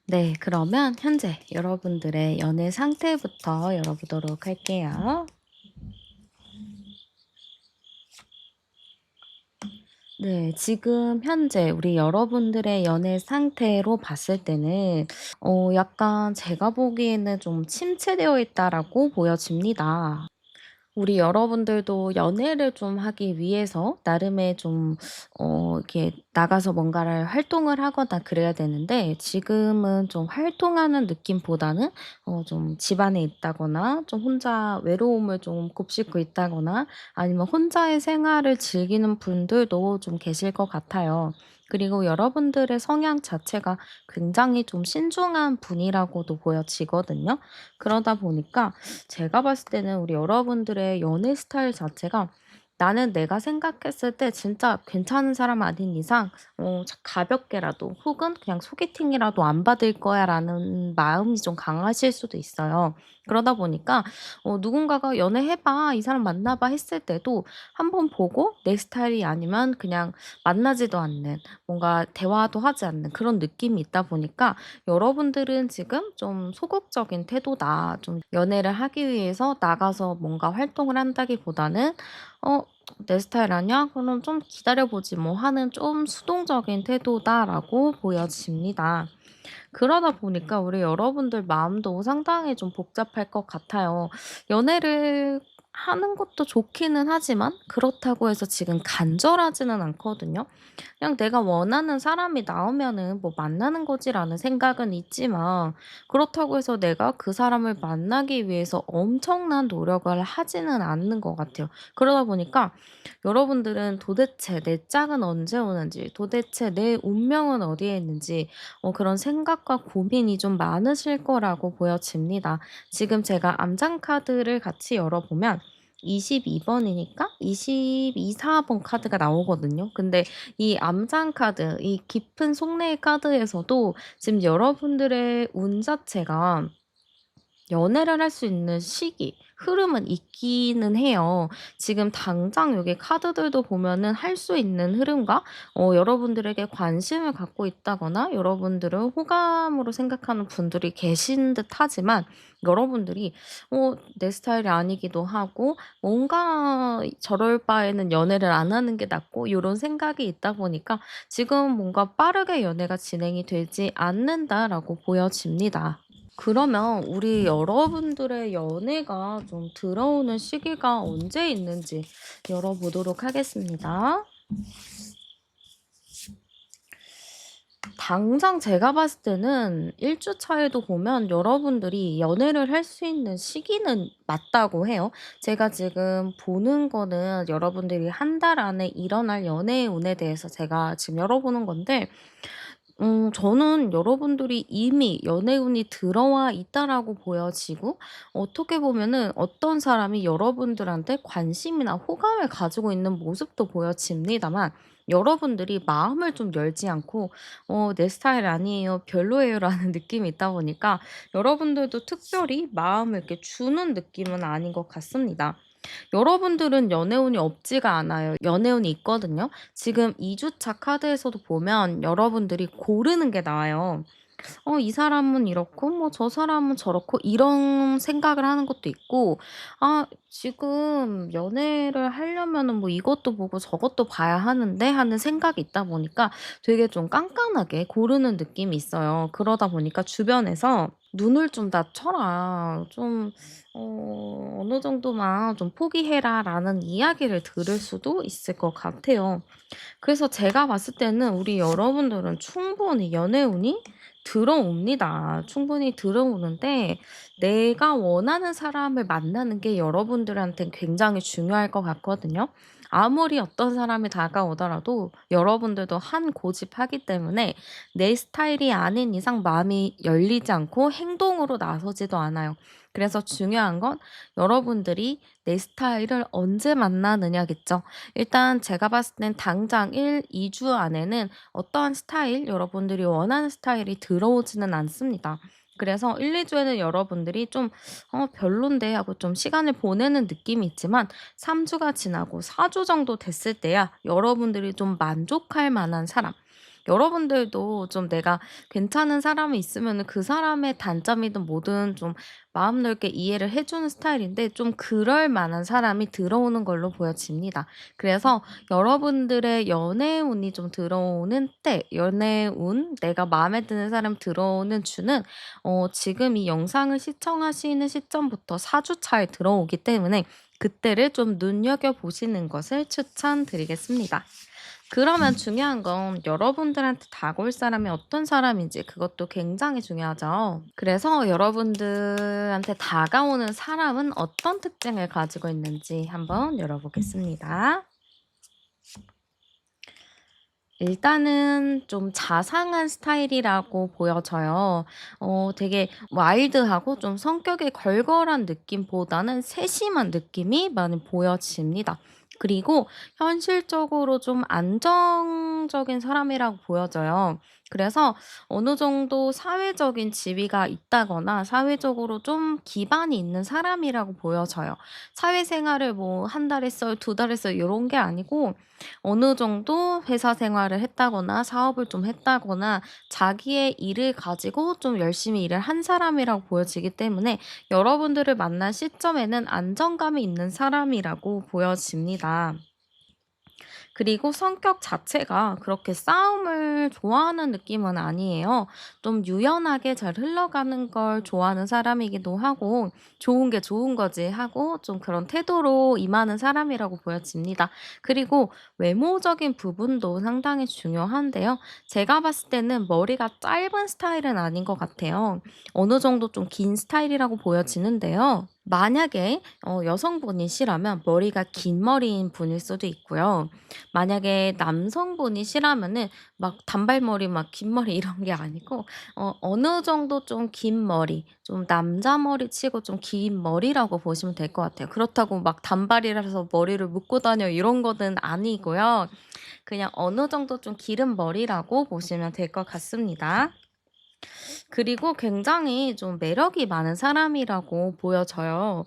네, 그러면 현재 여러분들의 연애 상태부터 열어보도록 할게요. 네, 지금 현재 우리 여러분들의 연애 상태로 봤을 때는 약간 제가 보기에는 좀 침체되어 있다라고 보여집니다. 우리 여러분들도 연애를 좀 하기 위해서 나름의 좀 이렇게 나가서 뭔가를 활동을 하거나 그래야 되는데, 지금은 좀 활동하는 느낌보다는 좀 집안에 있다거나 좀 혼자 외로움을 좀 곱씹고 있다거나 아니면 혼자의 생활을 즐기는 분들도 좀 계실 것 같아요. 그리고 여러분들의 성향 자체가 굉장히 좀 신중한 분이라고도 보여지거든요. 그러다 보니까 제가 봤을 때는 우리 여러분들의 연애 스타일 자체가, 나는 내가 생각했을 때 진짜 괜찮은 사람 아닌 이상 가볍게라도 혹은 그냥 소개팅이라도 안 받을 거야라는 마음이 좀 강하실 수도 있어요. 그러다 보니까 누군가가 "연애해 봐. 이 사람 만나 봐." 했을 때도 한번 보고 내 스타일이 아니면 그냥 만나지도 않는, 뭔가 대화도 하지 않는 그런 느낌이 있다 보니까 여러분들은 지금 좀 소극적인 태도다. 좀 연애를 하기 위해서 나가서 뭔가 활동을 한다기보다는 '어 내 스타일 아니야? 그럼 좀 기다려 보지 뭐.' 하는 좀 수동적인 태도다라고 보여집니다. 그러다 보니까 우리 여러분들 마음도 상당히 좀 복잡할 것 같아요. 연애를 하는 것도 좋기는 하지만 그렇다고 해서 지금 간절하지는 않거든요. 그냥 '내가 원하는 사람이 나오면은 뭐 만나는 거지.'라는 생각은 있지만, 그렇다고 해서 내가 그 사람을 만나기 위해서 엄청난 노력을 하지는 않는 것 같아요. 그러다 보니까 여러분들은 도대체 내 짝은 언제 오는지, 도대체 내 운명은 어디에 있는지 그런 생각과 고민이 좀 많으실 거라고 보여집니다. 지금 제가 암장 카드를 같이 열어보면 22 번이니까 22-4번 카드가 나오거든요. 근데 이 암장 카드, 이 깊은 속내의 카드에서도 지금 여러분들의 운 자체가 연애를 할 수 있는 시기, 흐름은 있기는 해요. 지금 당장 여기 카드들도 보면은 할 수 있는 흐름과 여러분들에게 관심을 갖고 있다거나 여러분들을 호감으로 생각하는 분들이 계신 듯하지만, 여러분들이 내 스타일이 아니기도 하고 뭔가 '저럴 바에는 연애를 안 하는 게 낫고.' 요런 생각이 있다 보니까 지금 뭔가 '빠르게 연애가 진행이 되지 않는다.'라고 보여집니다. 그러면 우리 여러분들의 연애가 좀 들어오는 시기가 언제 있는지 열어보도록 하겠습니다. 당장 제가 봤을 때는 1주 차에도 보면 여러분들이 연애를 할 수 있는 시기는 맞다고 해요. 제가 지금 보는 거는 여러분들이 한 달 안에 일어날 연애의 운에 대해서 제가 지금 열어보는 건데, 저는 여러분들이 이미 연애운이 들어와 있다라고 보여지고, 어떻게 보면은 어떤 사람이 여러분들한테 관심이나 호감을 가지고 있는 모습도 보여집니다만, 여러분들이 마음을 좀 열지 않고 "내 스타일 아니에요. 별로예요."라는 느낌이 있다 보니까 여러분들도 특별히 마음을 이렇게 주는 느낌은 아닌 것 같습니다. 여러분들은 연애운이 없지가 않아요. 연애운이 있거든요. 지금 2 주차 카드에서도 보면 여러분들이 고르는 게 나와요. 이 사람은 이렇고 뭐 저 사람은 저렇고 이런 생각을 하는 것도 있고, 아 지금 연애를 하려면은 뭐 이것도 보고 저것도 봐야 하는데 하는 생각이 있다 보니까 되게 좀 깐깐하게 고르는 느낌이 있어요. 그러다 보니까 주변에서 "눈을 좀 낮춰라. 좀 어느 정도만 좀 포기해라."라는 이야기를 들을 수도 있을 것 같아요. 그래서 제가 봤을 때는 우리 여러분들은 충분히 연애운이 들어옵니다. 충분히 들어오는데, 내가 원하는 사람을 만나는 게 여러분들한텐 굉장히 중요할 것 같거든요. 아무리 어떤 사람이 다가오더라도 여러분들도 한 고집하기 때문에 내 스타일이 아닌 이상 마음이 열리지 않고 행동으로 나서지도 않아요. 그래서 중요한 건 여러분들이 내 스타일을 언제 만나느냐겠죠. 일단 제가 봤을 땐 당장 1-2주 안에는 어떠한 스타일, 여러분들이 원하는 스타일이 들어오지는 않습니다. 그래서 1-2 주에는 여러분들이 좀 별론데.' 하고 좀 시간을 보내는 느낌이 있지만, 3 주가 지나고 4주 정도 됐을 때야 여러분들이 좀 만족할 만한 사람, 여러분들도 좀 내가 괜찮은 사람이 있으면은 그 사람의 단점이든 뭐든 좀 마음 넓게 이해를 해 주는 스타일인데 좀 그럴 만한 사람이 들어오는 걸로 보여집니다. 그래서 여러분들의 연애운이 좀 들어오는 때, 연애운, 내가 마음에 드는 사람 들어오는 주는 지금 이 영상을 시청하시는 시점부터 4주 차에 들어오기 때문에 그때를 좀 눈여겨 보시는 것을 추천드리겠습니다. 그러면 중요한 건 여러분들한테 다가올 사람이 어떤 사람인지 그것도 굉장히 중요하죠. 그래서 여러분들한테 다가오는 사람은 어떤 특징을 가지고 있는지 한번 열어보겠습니다. 일단은 좀 자상한 스타일이라고 보여져요. 되게 와일드하고 좀 성격이 걸걸한 느낌보다는 세심한 느낌이 많이 보여집니다. 그리고 현실적으로 좀 안정적인 사람이라고 보여져요. 그래서 어느 정도 사회적인 지위가 있다거나 사회적으로 좀 기반이 있는 사람이라고 보여져요. 사회생활을 뭐 한 달 했어요, 두 달 했어요 요런 게 아니고 어느 정도 회사 생활을 했다거나 사업을 좀 했다거나 자기의 일을 가지고 좀 열심히 일을 한 사람이라고 보여지기 때문에 여러분들을 만난 시점에는 안정감이 있는 사람이라고 보여집니다. 그리고 성격 자체가 그렇게 싸움을 좋아하는 느낌은 아니에요. 좀 유연하게 잘 흘러가는 걸 좋아하는 사람이기도 하고, 좋은 게 좋은 거지 하고, 좀 그런 태도로 임하는 사람이라고 보여집니다. 그리고 외모적인 부분도 상당히 중요한데요. 제가 봤을 때는 머리가 짧은 스타일은 아닌 것 같아요. 어느 정도 좀 긴 스타일이라고 보여지는데요. 만약에 여성분이시라면 머리가 긴 머리인 분일 수도 있고요. 만약에 남성분이 싫어하면은 막 단발머리 막 긴 머리 이런 게 아니고 어느 정도 좀 긴 머리, 좀 남자 머리치고 좀 긴 머리라고 보시면 될 것 같아요. 그렇다고 막 단발이라서 머리를 묶고 다녀 이런 거는 아니고요. 그냥 어느 정도 좀 기른 머리라고 보시면 될 것 같습니다. 그리고 굉장히 좀 매력이 많은 사람이라고 보여져요.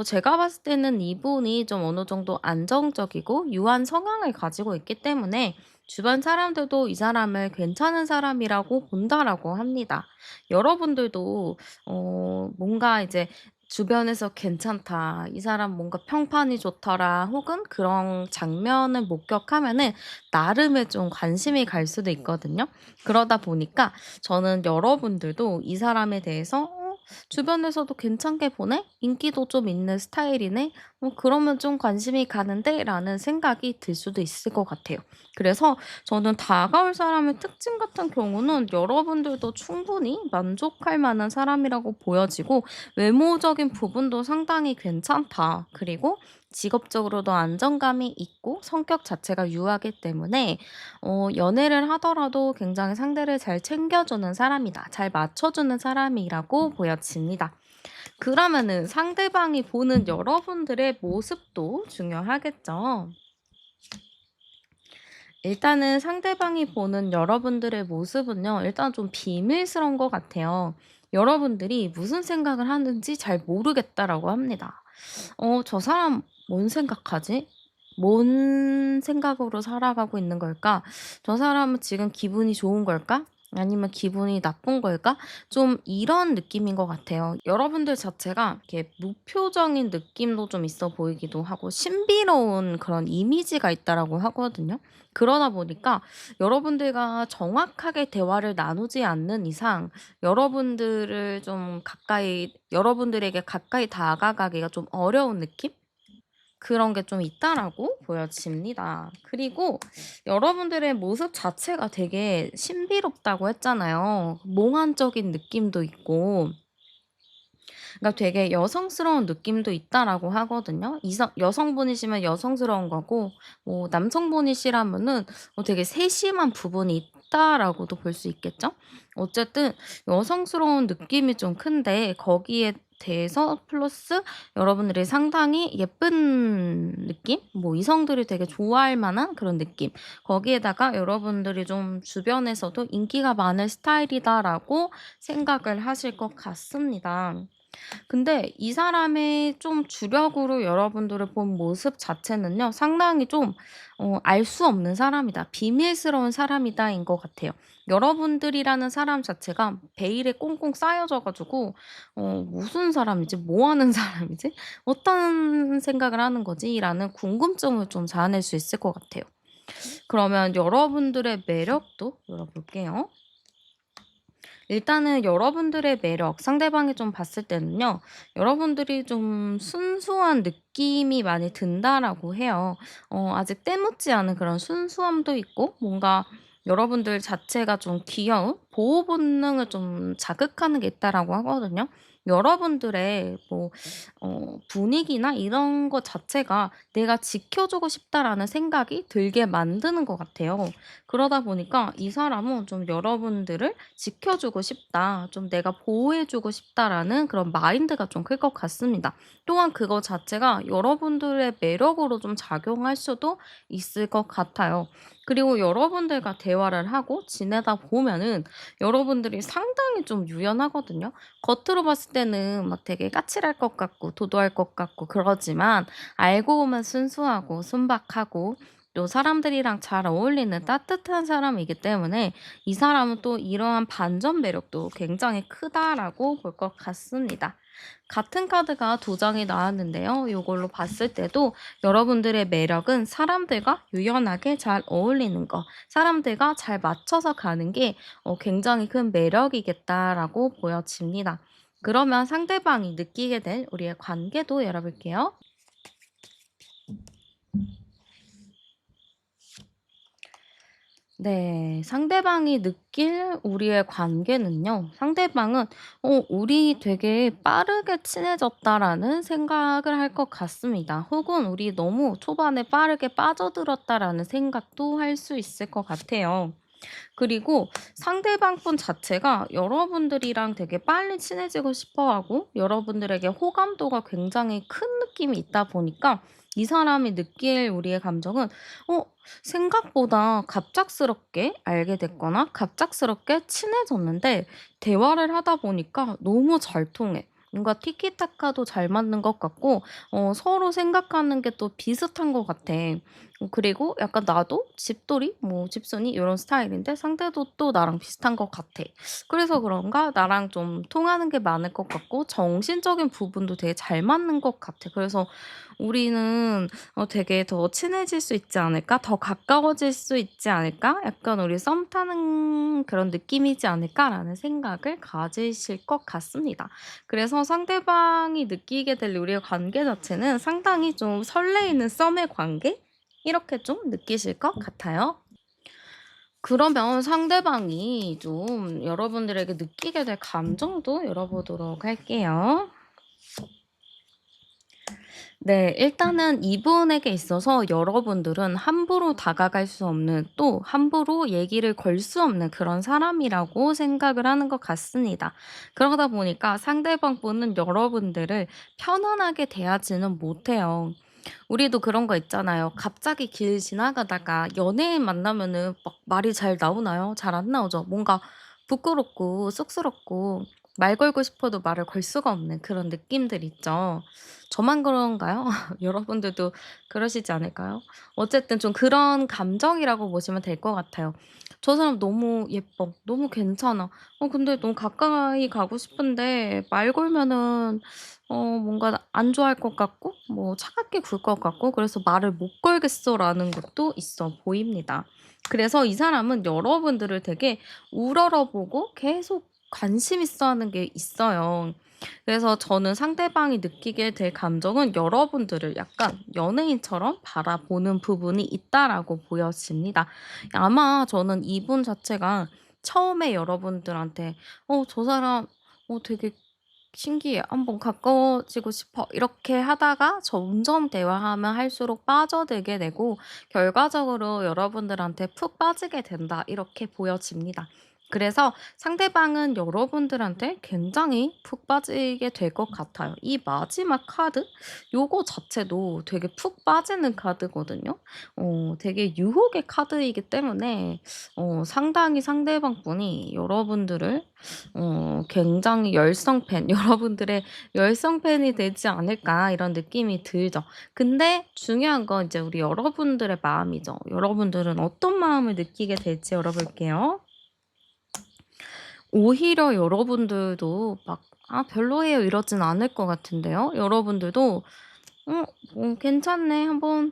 제가 봤을 때는 이분이 좀 어느 정도 안정적이고 유한 성향을 가지고 있기 때문에 주변 사람들도 이 사람을 괜찮은 사람이라고 본다라고 합니다. 여러분들도 뭔가 이제 주변에서 괜찮다, 이 사람 뭔가 평판이 좋더라, 혹은 그런 장면을 목격하면은 나름의 좀 관심이 갈 수도 있거든요. 그러다 보니까 저는 여러분들도 이 사람에 대해서 주변에서도 괜찮게 보네? 인기도 좀 있는 스타일이네? 그러면 좀 관심이 가는데? 라는 생각이 들 수도 있을 것 같아요. 그래서 저는 다가올 사람의 특징 같은 경우는 여러분들도 충분히 만족할 만한 사람이라고 보여지고 외모적인 부분도 상당히 괜찮다. 그리고 직업적으로도 안정감이 있고 성격 자체가 유하기 때문에 연애를 하더라도 굉장히 상대를 잘 챙겨주는 사람이다. 잘 맞춰주는 사람이라고 보여집니다. 그러면은 상대방이 보는 여러분들의 모습도 중요하겠죠. 일단은 상대방이 보는 여러분들의 모습은요, 일단 좀 비밀스러운 것 같아요. 여러분들이 무슨 생각을 하는지 잘 모르겠다라고 합니다. 저 사람 뭔 생각하지? 뭔 생각으로 살아가고 있는 걸까? 저 사람은 지금 기분이 좋은 걸까? 아니면 기분이 나쁜 걸까? 좀 이런 느낌인 것 같아요. 여러분들 자체가 이렇게 무표정인 느낌도 좀 있어 보이기도 하고 신비로운 그런 이미지가 있다라고 하거든요. 그러다 보니까 여러분들과 정확하게 대화를 나누지 않는 이상 여러분들을 좀 가까이 여러분들에게 가까이 다가가기가 좀 어려운 느낌? 그런 게 좀 있다라고 보여집니다. 그리고 여러분들의 모습 자체가 되게 신비롭다고 했잖아요. 몽환적인 느낌도 있고 그러니까 되게 여성스러운 느낌도 있다라고 하거든요. 여성분이시면 여성스러운 거고 뭐 남성분이시라면은 되게 세심한 부분이 있다라고도 볼 수 있겠죠. 어쨌든 여성스러운 느낌이 좀 큰데 거기에 대해서 플러스 여러분들이 상당히 예쁜 느낌? 뭐 이성들이 되게 좋아할 만한 그런 느낌. 거기에다가 여러분들이 좀 주변에서도 인기가 많을 스타일이다라고 생각을 하실 것 같습니다. 근데 이 사람의 좀 주력으로 여러분들을 본 모습 자체는요. 상당히 좀 알 수 없는 사람이다. 비밀스러운 사람이다인 것 같아요. 여러분들이라는 사람 자체가 베일에 꽁꽁 쌓여져 가지고 '무슨 사람이지? 뭐 하는 사람이지? 어떤 생각을 하는 거지?'라는 궁금증을 좀 자아낼 수 있을 것 같아요. 그러면 여러분들의 매력도 열어볼게요. 일단은 여러분들의 매력, 상대방이 좀 봤을 때는요. 여러분들이 좀 순수한 느낌이 많이 든다라고 해요. 아직 때묻지 않은 그런 순수함도 있고 뭔가 여러분들 자체가 좀 귀여운 보호 본능을 좀 자극하는 게 있다라고 하거든요. 여러분들의 뭐 분위기나 이런 것 자체가 '내가 지켜주고 싶다.'라는 생각이 들게 만드는 것 같아요. 그러다 보니까 이 사람은 좀 '여러분들을 지켜주고 싶다. 좀 내가 보호해 주고 싶다.'라는 그런 마인드가 좀 클 것 같습니다. 또한 그거 자체가 여러분들의 매력으로 좀 작용할 수도 있을 것 같아요. 그리고 여러분들과 대화를 하고 지내다 보면은 여러분들이 상당히 좀 유연하거든요. 겉으로 봤을 때는 막 되게 까칠할 것 같고 도도할 것 같고 그러지만 알고 보면 순수하고 순박하고 또 사람들이랑 잘 어울리는 따뜻한 사람이기 때문에 이 사람은 또 이러한 반전 매력도 굉장히 크다라고 볼 것 같습니다. 같은 카드가 두 장이 나왔는데요. 이걸로 봤을 때도 여러분들의 매력은 사람들과 유연하게 잘 어울리는 거, 사람들과 잘 맞춰서 가는 게 굉장히 큰 매력이겠다라고 보여집니다. 그러면 상대방이 느끼게 될 우리의 관계도 열어볼게요. 네. 상대방이 느낄 우리의 관계는요. 상대방은 '우리 되게 빠르게 친해졌다.'라는 생각을 할 것 같습니다. 혹은 '우리 너무 초반에 빠르게 빠져들었다.'라는 생각도 할 수 있을 것 같아요. 그리고 상대방 분 자체가 여러분들이랑 되게 빨리 친해지고 싶어 하고 여러분들에게 호감도가 굉장히 큰 느낌이 있다 보니까 이 사람이 느낄 우리의 감정은 어 생각보다 갑작스럽게 알게 됐거나 갑작스럽게 친해졌는데 대화를 하다 보니까 너무 잘 통해. 뭔가 티키타카도 잘 맞는 것 같고 서로 생각하는 게 또 비슷한 것 같아. 그리고 약간 나도 집돌이 뭐 집순이 이런 스타일인데 상대도 또 나랑 비슷한 것 같아. 그래서 그런가 나랑 좀 통하는 게 많을 것 같고 정신적인 부분도 되게 잘 맞는 것 같아. 그래서 '우리는 되게 더 친해질 수 있지 않을까? 더 가까워질 수 있지 않을까? 약간 우리 썸 타는 그런 느낌이지 않을까?'라는 생각을 가지실 것 같습니다. 그래서 상대방이 느끼게 될 우리의 관계 자체는 상당히 좀 설레이는 썸의 관계? 이렇게 좀 느끼실 것 같아요. 그러면 상대방이 좀 여러분들에게 느끼게 될 감정도 열어보도록 할게요. 네. 일단은 이분에게 있어서 여러분들은 함부로 다가갈 수 없는 또 함부로 얘기를 걸 수 없는 그런 사람이라고 생각을 하는 것 같습니다. 그러다 보니까 상대방 분은 여러분들을 편안하게 대하지는 못해요. 우리도 그런 거 있잖아요. 갑자기 길 지나가다가 연예인 만나면은 막 말이 잘 나오나요? 잘 안 나오죠. 뭔가 부끄럽고 쑥스럽고 말 걸고 싶어도 말을 걸 수가 없는 그런 느낌들 있죠. 저만 그런가요? 여러분들도 그러시지 않을까요? 어쨌든 좀 그런 감정이라고 보시면 될 것 같아요. '저 사람 너무 예뻐. 너무 괜찮아. 근데 너무 가까이 가고 싶은데 말 걸면은 뭔가 안 좋아할 것 같고 뭐 차갑게 굴 것 같고 그래서 말을 못 걸겠어.'라는 것도 있어 보입니다. 그래서 이 사람은 여러분들을 되게 우러러보고 계속 관심 있어 하는 게 있어요. 그래서 저는 상대방이 느끼게 될 감정은 여러분들을 약간 연예인처럼 바라보는 부분이 있다라고 보여집니다. 아마 저는 이분 자체가 처음에 여러분들한테 저 사람 되게 신기해. 한번 가까워지고 싶어." 이렇게 하다가 점점 대화하면 할수록 빠져들게 되고 결과적으로 여러분들한테 푹 빠지게 된다. 이렇게 보여집니다. 그래서 상대방은 여러분들한테 굉장히 푹 빠지게 될 것 같아요. 이 마지막 카드 요거 자체도 되게 푹 빠지는 카드거든요. 되게 유혹의 카드이기 때문에 상당히 상대방 분이 여러분들을 굉장히 열성 팬 여러분들의 열성 팬이 되지 않을까 이런 느낌이 들죠. 근데 중요한 건 이제 우리 여러분들의 마음이죠. 여러분들은 어떤 마음을 느끼게 될지 열어볼게요. 오히려 여러분들도 막 '아 별로예요.' 이러진 않을 것 같은데요. 여러분들도 괜찮네. 한번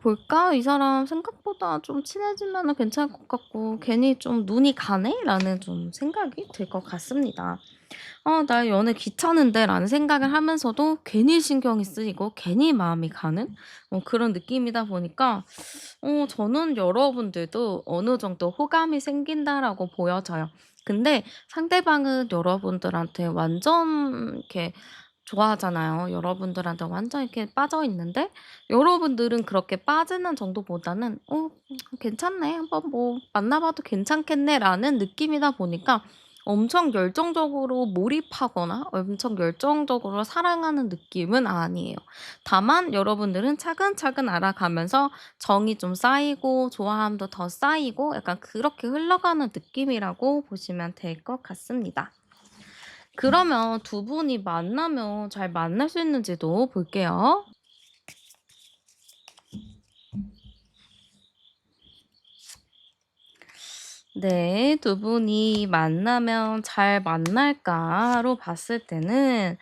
볼까? 이 사람 생각보다 좀 친해지면은 괜찮을 것 같고 괜히 좀 눈이 가네?'라는 좀 생각이 들 것 같습니다. '아 나 연애 귀찮은데.'라는 생각을 하면서도 괜히 신경이 쓰이고 괜히 마음이 가는 그런 느낌이다 보니까 저는 여러분들도 어느 정도 호감이 생긴다라고 보여져요. 근데 상대방은 여러분들한테 완전 이렇게 좋아하잖아요. 여러분들한테 완전 이렇게 빠져 있는데 여러분들은 그렇게 빠지는 정도보다는 '괜찮네. 한번 뭐 만나 봐도 괜찮겠네.'라는 느낌이다 보니까 엄청 열정적으로 몰입하거나 엄청 열정적으로 사랑하는 느낌은 아니에요. 다만 여러분들은 차근차근 알아가면서 정이 좀 쌓이고 좋아함도 더 쌓이고 약간 그렇게 흘러가는 느낌이라고 보시면 될 것 같습니다. 그러면 두 분이 만나면 잘 만날 수 있는지도 볼게요. 네. 두 분이 만나면 잘 만날까로 봤을 때는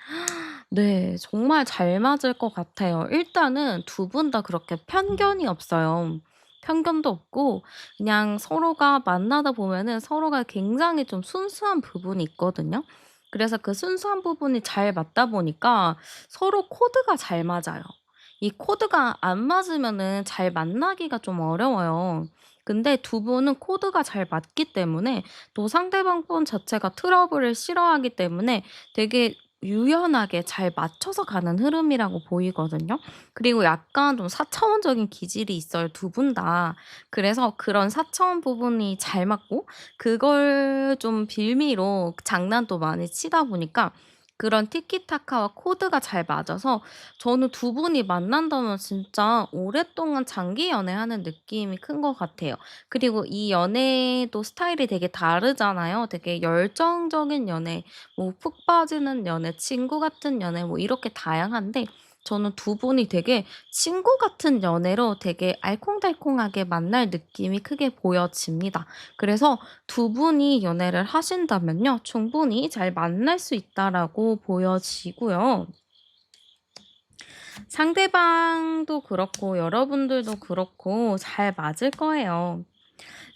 네 정말 잘 맞을 것 같아요. 일단은 두 분 다 그렇게 편견이 없어요. 편견도 없고 그냥 서로가 만나다 보면은 서로가 굉장히 좀 순수한 부분이 있거든요. 그래서 그 순수한 부분이 잘 맞다 보니까 서로 코드가 잘 맞아요. 이 코드가 안 맞으면은 잘 만나기가 좀 어려워요. 근데 두 분은 코드가 잘 맞기 때문에 또 상대방 분 자체가 트러블을 싫어하기 때문에 되게 유연하게 잘 맞춰서 가는 흐름이라고 보이거든요. 그리고 약간 좀 사차원적인 기질이 있어요, 두 분 다. 그래서 그런 사차원 부분이 잘 맞고 그걸 좀 빌미로 장난도 많이 치다 보니까 그런 티키타카와 코드가 잘 맞아서 저는 두 분이 만난다면 진짜 오랫동안 장기 연애하는 느낌이 큰 것 같아요. 그리고 이 연애도 스타일이 되게 다르잖아요. 되게 열정적인 연애, 뭐 푹 빠지는 연애, 친구 같은 연애 뭐 이렇게 다양한데 저는 두 분이 되게 친구 같은 연애로 되게 알콩달콩하게 만날 느낌이 크게 보여집니다. 그래서 두 분이 연애를 하신다면요. 충분히 잘 만날 수 있다라고 보여지고요. 상대방도 그렇고 여러분들도 그렇고 잘 맞을 거예요.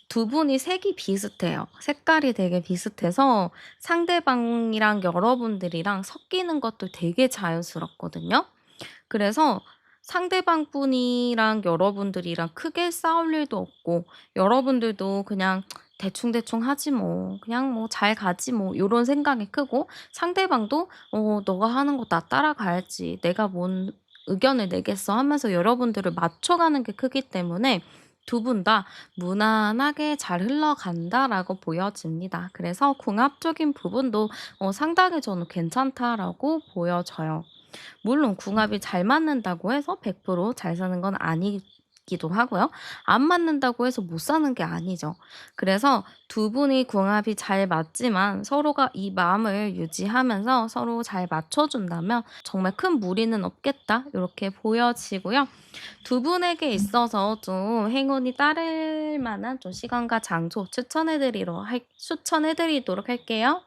두 분이 색이 비슷해요. 색깔이 되게 비슷해서 상대방이랑 여러분들이랑 섞이는 것도 되게 자연스럽거든요. 그래서 상대방 분이랑 여러분들이랑 크게 싸울 일도 없고 여러분들도 그냥 '대충대충 하지 뭐. 그냥 뭐 잘 가지 뭐.' 요런 생각이 크고 상대방도 '너가 하는 거 나 따라가야지. 내가 뭔 의견을 내겠어.' 하면서 여러분들을 맞춰가는 게 크기 때문에 두 분 다 '무난하게 잘 흘러간다.'라고 보여집니다. 그래서 궁합적인 부분도 상당히 저는 괜찮다라고 보여져요. 물론 궁합이 잘 맞는다고 해서 100%잘 사는 건 아니기도 하고요. 안 맞는다고 해서 못 사는 게 아니죠. 그래서 두 분이 궁합이 잘 맞지만 서로가 이 마음을 유지하면서 서로 잘 맞춰준다면 정말 큰 무리는 없겠다. 이렇게 보여지고요. 두 분에게 있어서 좀 행운이 따를 만한 좀 시간과 장소 추천해 드리도록 할게요.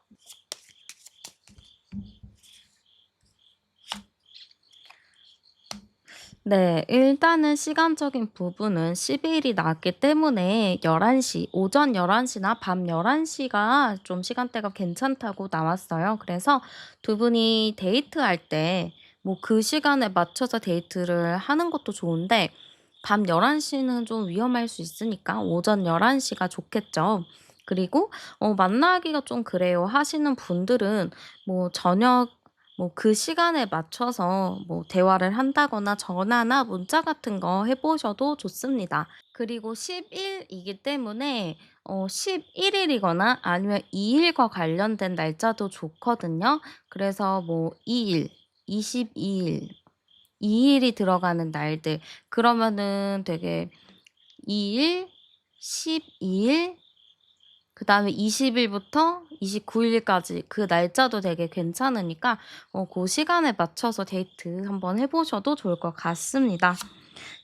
네. 일단은 시간적인 부분은 10 일이 나왔기 때문에 11시 오전 11 시나 밤 11 시가 좀 시간대가 괜찮다고 나왔어요. 그래서 두 분이 데이트할 때 뭐 그 시간에 맞춰서 데이트를 하는 것도 좋은데 밤 11 시는 좀 위험할 수 있으니까 오전 11 시가 좋겠죠. 그리고 만나기가 좀 그래요 하시는 분들은 뭐 저녁 뭐 그 시간에 맞춰서 뭐 대화를 한다거나 전화나 문자 같은 거 해 보셔도 좋습니다. 그리고 10 일이기 때문에 11 일이거나 아니면 2 일과 관련된 날짜도 좋거든요. 그래서 뭐 2 일, 22 일, 2 일이 들어가는 날들, 그러면은 되게 2 일, 12 일, 그다음에 20 일부터 29 일까지 그 날짜도 되게 괜찮으니까 고 시간에 맞춰서 데이트 한번 해 보셔도 좋을 것 같습니다.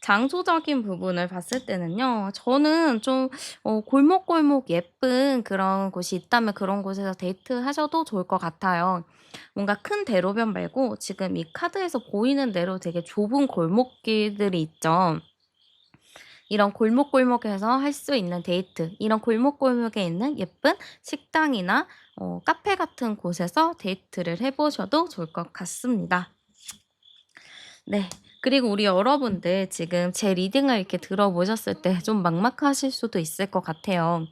장소적인 부분을 봤을 때는요. 저는 좀 골목골목 예쁜 그런 곳이 있다면 그런 곳에서 데이트하셔도 좋을 것 같아요. 뭔가 큰 대로변 말고 지금 이 카드에서 보이는 대로 되게 좁은 골목길들이 있죠. 이런 골목골목에서 할 수 있는 데이트, 이런 골목골목에 있는 예쁜 식당이나 카페 같은 곳에서 데이트를 해 보셔도 좋을 것 같습니다. 네. 그리고 우리 여러분들 지금 제 리딩을 이렇게 들어보셨을 때 좀 막막하실 수도 있을 것 같아요.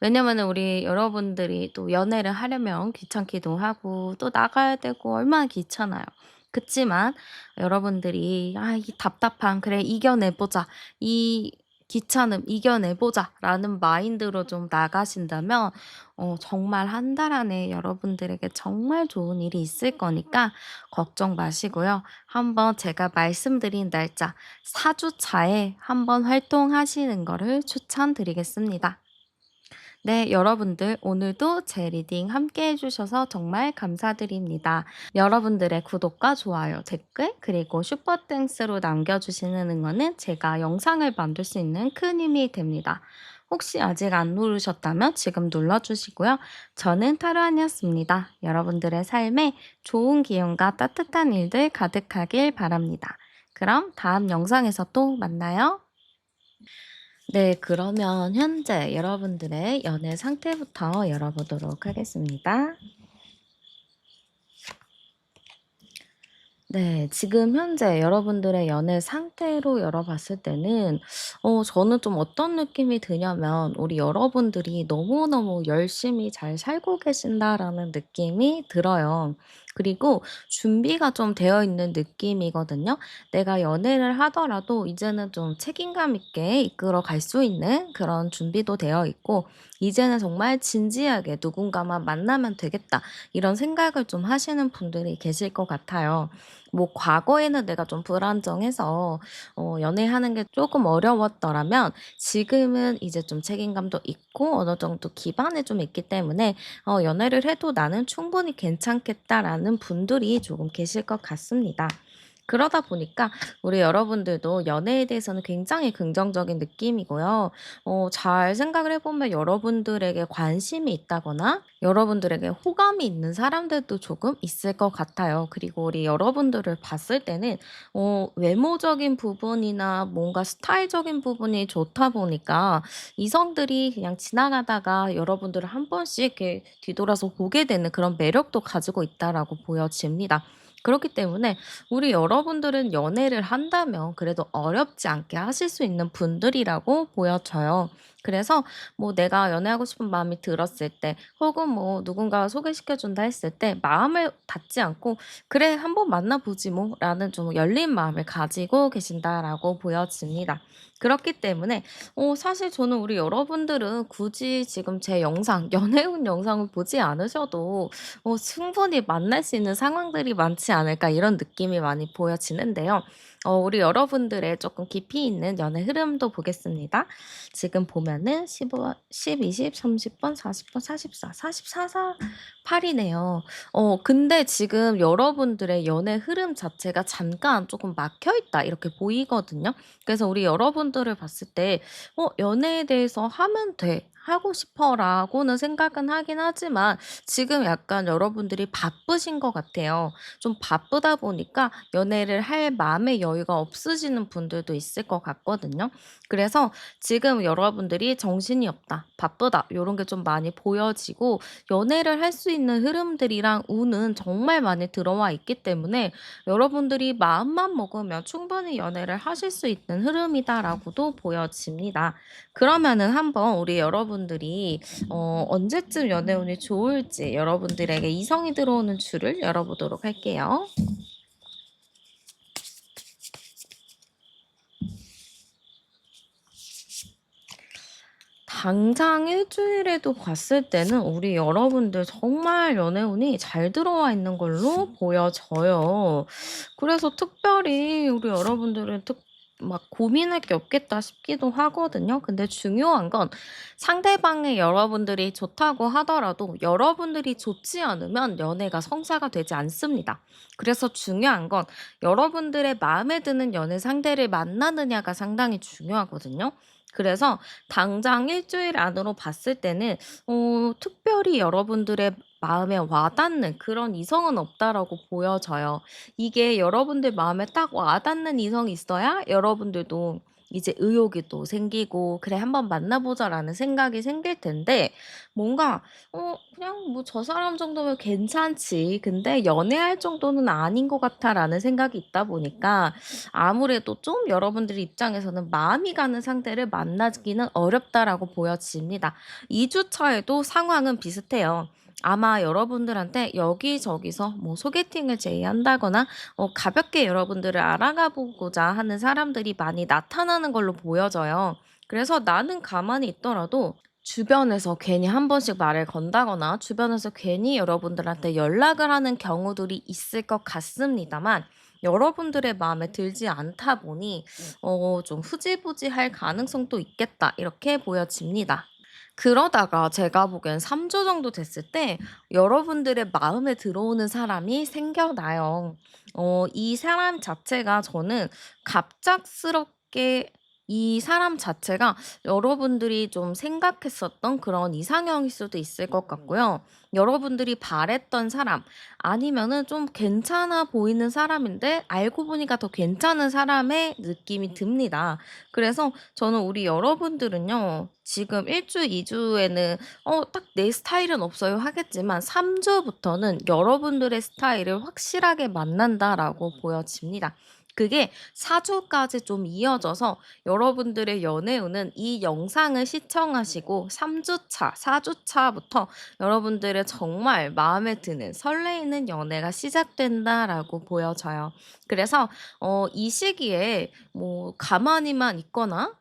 왜냐면은 우리 여러분들이 또 연애를 하려면 귀찮기도 하고 또 나가야 되고 얼마나 귀찮아요. 그치만 여러분들이 '아 이 답답함 그래 이겨내 보자. 이 귀찮음 이겨내 보자.'라는 마인드로 좀 나가신다면 정말 한 달 안에 여러분들에게 정말 좋은 일이 있을 거니까 걱정 마시고요. 한번 제가 말씀드린 날짜 4 주 차에 한번 활동하시는 거를 추천드리겠습니다. 네, 여러분들 오늘도 제 리딩 함께 해주셔서 정말 감사드립니다. 여러분들의 구독과 좋아요, 댓글, 그리고 슈퍼땡스로 남겨주시는 응원은 제가 영상을 만들 수 있는 큰 힘이 됩니다. 혹시 아직 안 누르셨다면 지금 눌러주시고요. 저는 타로안이었습니다. 여러분들의 삶에 좋은 기운과 따뜻한 일들 가득하길 바랍니다. 그럼 다음 영상에서 또 만나요. 네, 그러면 현재 여러분들의 연애 상태부터 열어보도록 하겠습니다. 네. 지금 현재 여러분들의 연애 상태로 열어봤을 때는 저는 좀 어떤 느낌이 드냐면 우리 여러분들이 너무너무 열심히 잘 살고 계신다라는 느낌이 들어요. 그리고 준비가 좀 되어 있는 느낌이거든요. 내가 연애를 하더라도 이제는 좀 책임감 있게 이끌어 갈 수 있는 그런 준비도 되어 있고 이제는 정말 진지하게 '누군가만 만나면 되겠다.' 이런 생각을 좀 하시는 분들이 계실 것 같아요. 뭐 과거에는 내가 좀 불안정해서 연애하는 게 조금 어려웠더라면 지금은 이제 좀 책임감도 있고 어느 정도 기반이 좀 있기 때문에 '연애를 해도 나는 충분히 괜찮겠다.'라는 분들이 조금 계실 것 같습니다. 그러다 보니까 우리 여러분들도 연애에 대해서는 굉장히 긍정적인 느낌이고요. 잘 생각을 해 보면 여러분들에게 관심이 있다거나 여러분들에게 호감이 있는 사람들도 조금 있을 것 같아요. 그리고 우리 여러분들을 봤을 때는 외모적인 부분이나 뭔가 스타일적인 부분이 좋다 보니까 이성들이 그냥 지나가다가 여러분들을 한 번씩 이렇게 뒤돌아서 보게 되는 그런 매력도 가지고 있다라고 보여집니다. 그렇기 때문에 우리 여러분들은 연애를 한다면 그래도 어렵지 않게 하실 수 있는 분들이라고 보여져요. 그래서 뭐 내가 연애하고 싶은 마음이 들었을 때 혹은 뭐 누군가 소개시켜 준다 했을 때 마음을 닫지 않고 '그래 한번 만나 보지 뭐.'라는 좀 열린 마음을 가지고 계신다라고 보여집니다. 그렇기 때문에 사실 저는 우리 여러분들은 굳이 지금 제 영상 연애운 영상을 보지 않으셔도 충분히 만날 수 있는 상황들이 많지 않을까 이런 느낌이 많이 보여지는데요. 우리 여러분들의 조금 깊이 있는 연애 흐름도 보겠습니다. 지금 보면은 15, 10, 20, 30번, 40번, 44, 44, 48이네요. 근데 지금 여러분들의 연애 흐름 자체가 잠깐 조금 막혀 있다 이렇게 보이거든요. 그래서 우리 여러분들을 봤을 때 '연애에 대해서 하면 돼. 하고 싶어.'라고는 생각은 하긴 하지만 지금 약간 여러분들이 바쁘신 것 같아요. 좀 바쁘다 보니까 연애를 할 마음의 여유가 없으시는 분들도 있을 것 같거든요. 그래서 지금 여러분들이 '정신이 없다. 바쁘다.' 요런 게 좀 많이 보여지고 연애를 할 수 있는 흐름들이랑 운은 정말 많이 들어와 있기 때문에 여러분들이 마음만 먹으면 충분히 연애를 하실 수 있는 흐름이다라고도 보여집니다. 그러면은 한번 우리 여러분 여러분들이 언제쯤 연애 운이 좋을지 여러분들에게 이성이 들어오는 줄을 열어보도록 할게요. 당장 일 주일에도 봤을 때는 우리 여러분들 정말 연애 운이 잘 들어와 있는 걸로 보여져요. 그래서 특별히 우리 여러분들은 막 고민할 게 없겠다 싶기도 하거든요. 근데 중요한 건 상대방의 여러분들이 좋다고 하더라도 여러분들이 좋지 않으면 연애가 성사가 되지 않습니다. 그래서 중요한 건 여러분들의 마음에 드는 연애 상대를 만나느냐가 상당히 중요하거든요. 그래서 당장 일 주일 안으로 봤을 때는 특별히 여러분들의 마음에 와닿는 그런 이성은 없다라고 보여져요. 이게 여러분들 마음에 딱 와닿는 이성이 있어야 여러분들도 이제 의욕이 또 생기고 '그래 한번 만나 보자.'라는 생각이 생길 텐데 뭔가 그냥 뭐 '저 사람 정도면 괜찮지. 근데 연애할 정도는 아닌 것 같아.'라는 생각이 있다 보니까 아무래도 좀 여러분들 입장에서는 '마음이 가는 상대를 만나기는 어렵다.'라고 보여집니다. 2주 차에도 상황은 비슷해요. 아마 여러분들한테 여기저기서 뭐 소개팅을 제의한다거나 가볍게 여러분들을 알아가 보고자 하는 사람들이 많이 나타나는 걸로 보여져요. 그래서 나는 가만히 있더라도 주변에서 괜히 한 번씩 말을 건다거나 주변에서 괜히 여러분들한테 연락을 하는 경우들이 있을 것 같습니다만 여러분들의 마음에 들지 않다 보니 좀 흐지부지할 가능성도 있겠다 이렇게 보여집니다. 그러다가 제가 보기엔 3주 정도 됐을 때 여러분들의 마음에 들어오는 사람이 생겨나요. 이 사람 자체가 저는 갑작스럽게 이 사람 자체가 여러분들이 좀 생각했었던 그런 이상형일 수도 있을 것 같고요. 여러분들이 바랬던 사람 아니면은 좀 괜찮아 보이는 사람인데 알고 보니까 더 괜찮은 사람의 느낌이 듭니다. 그래서 저는 우리 여러분들은요. 지금 1 주, 2 주에는 딱 '내 스타일은 없어요.' 하겠지만 3 주부터는 '여러분들의 스타일을 확실하게 만난다.'라고 보여집니다. 그게 4 주까지 좀 이어져서 여러분들의 연애운은 이 영상을 시청하시고 3 주차, 4 주차부터 여러분들의 정말 마음에 드는 설레이는 연애가 시작된다라고 보여져요. 그래서 이 시기에 뭐 가만히만 있거나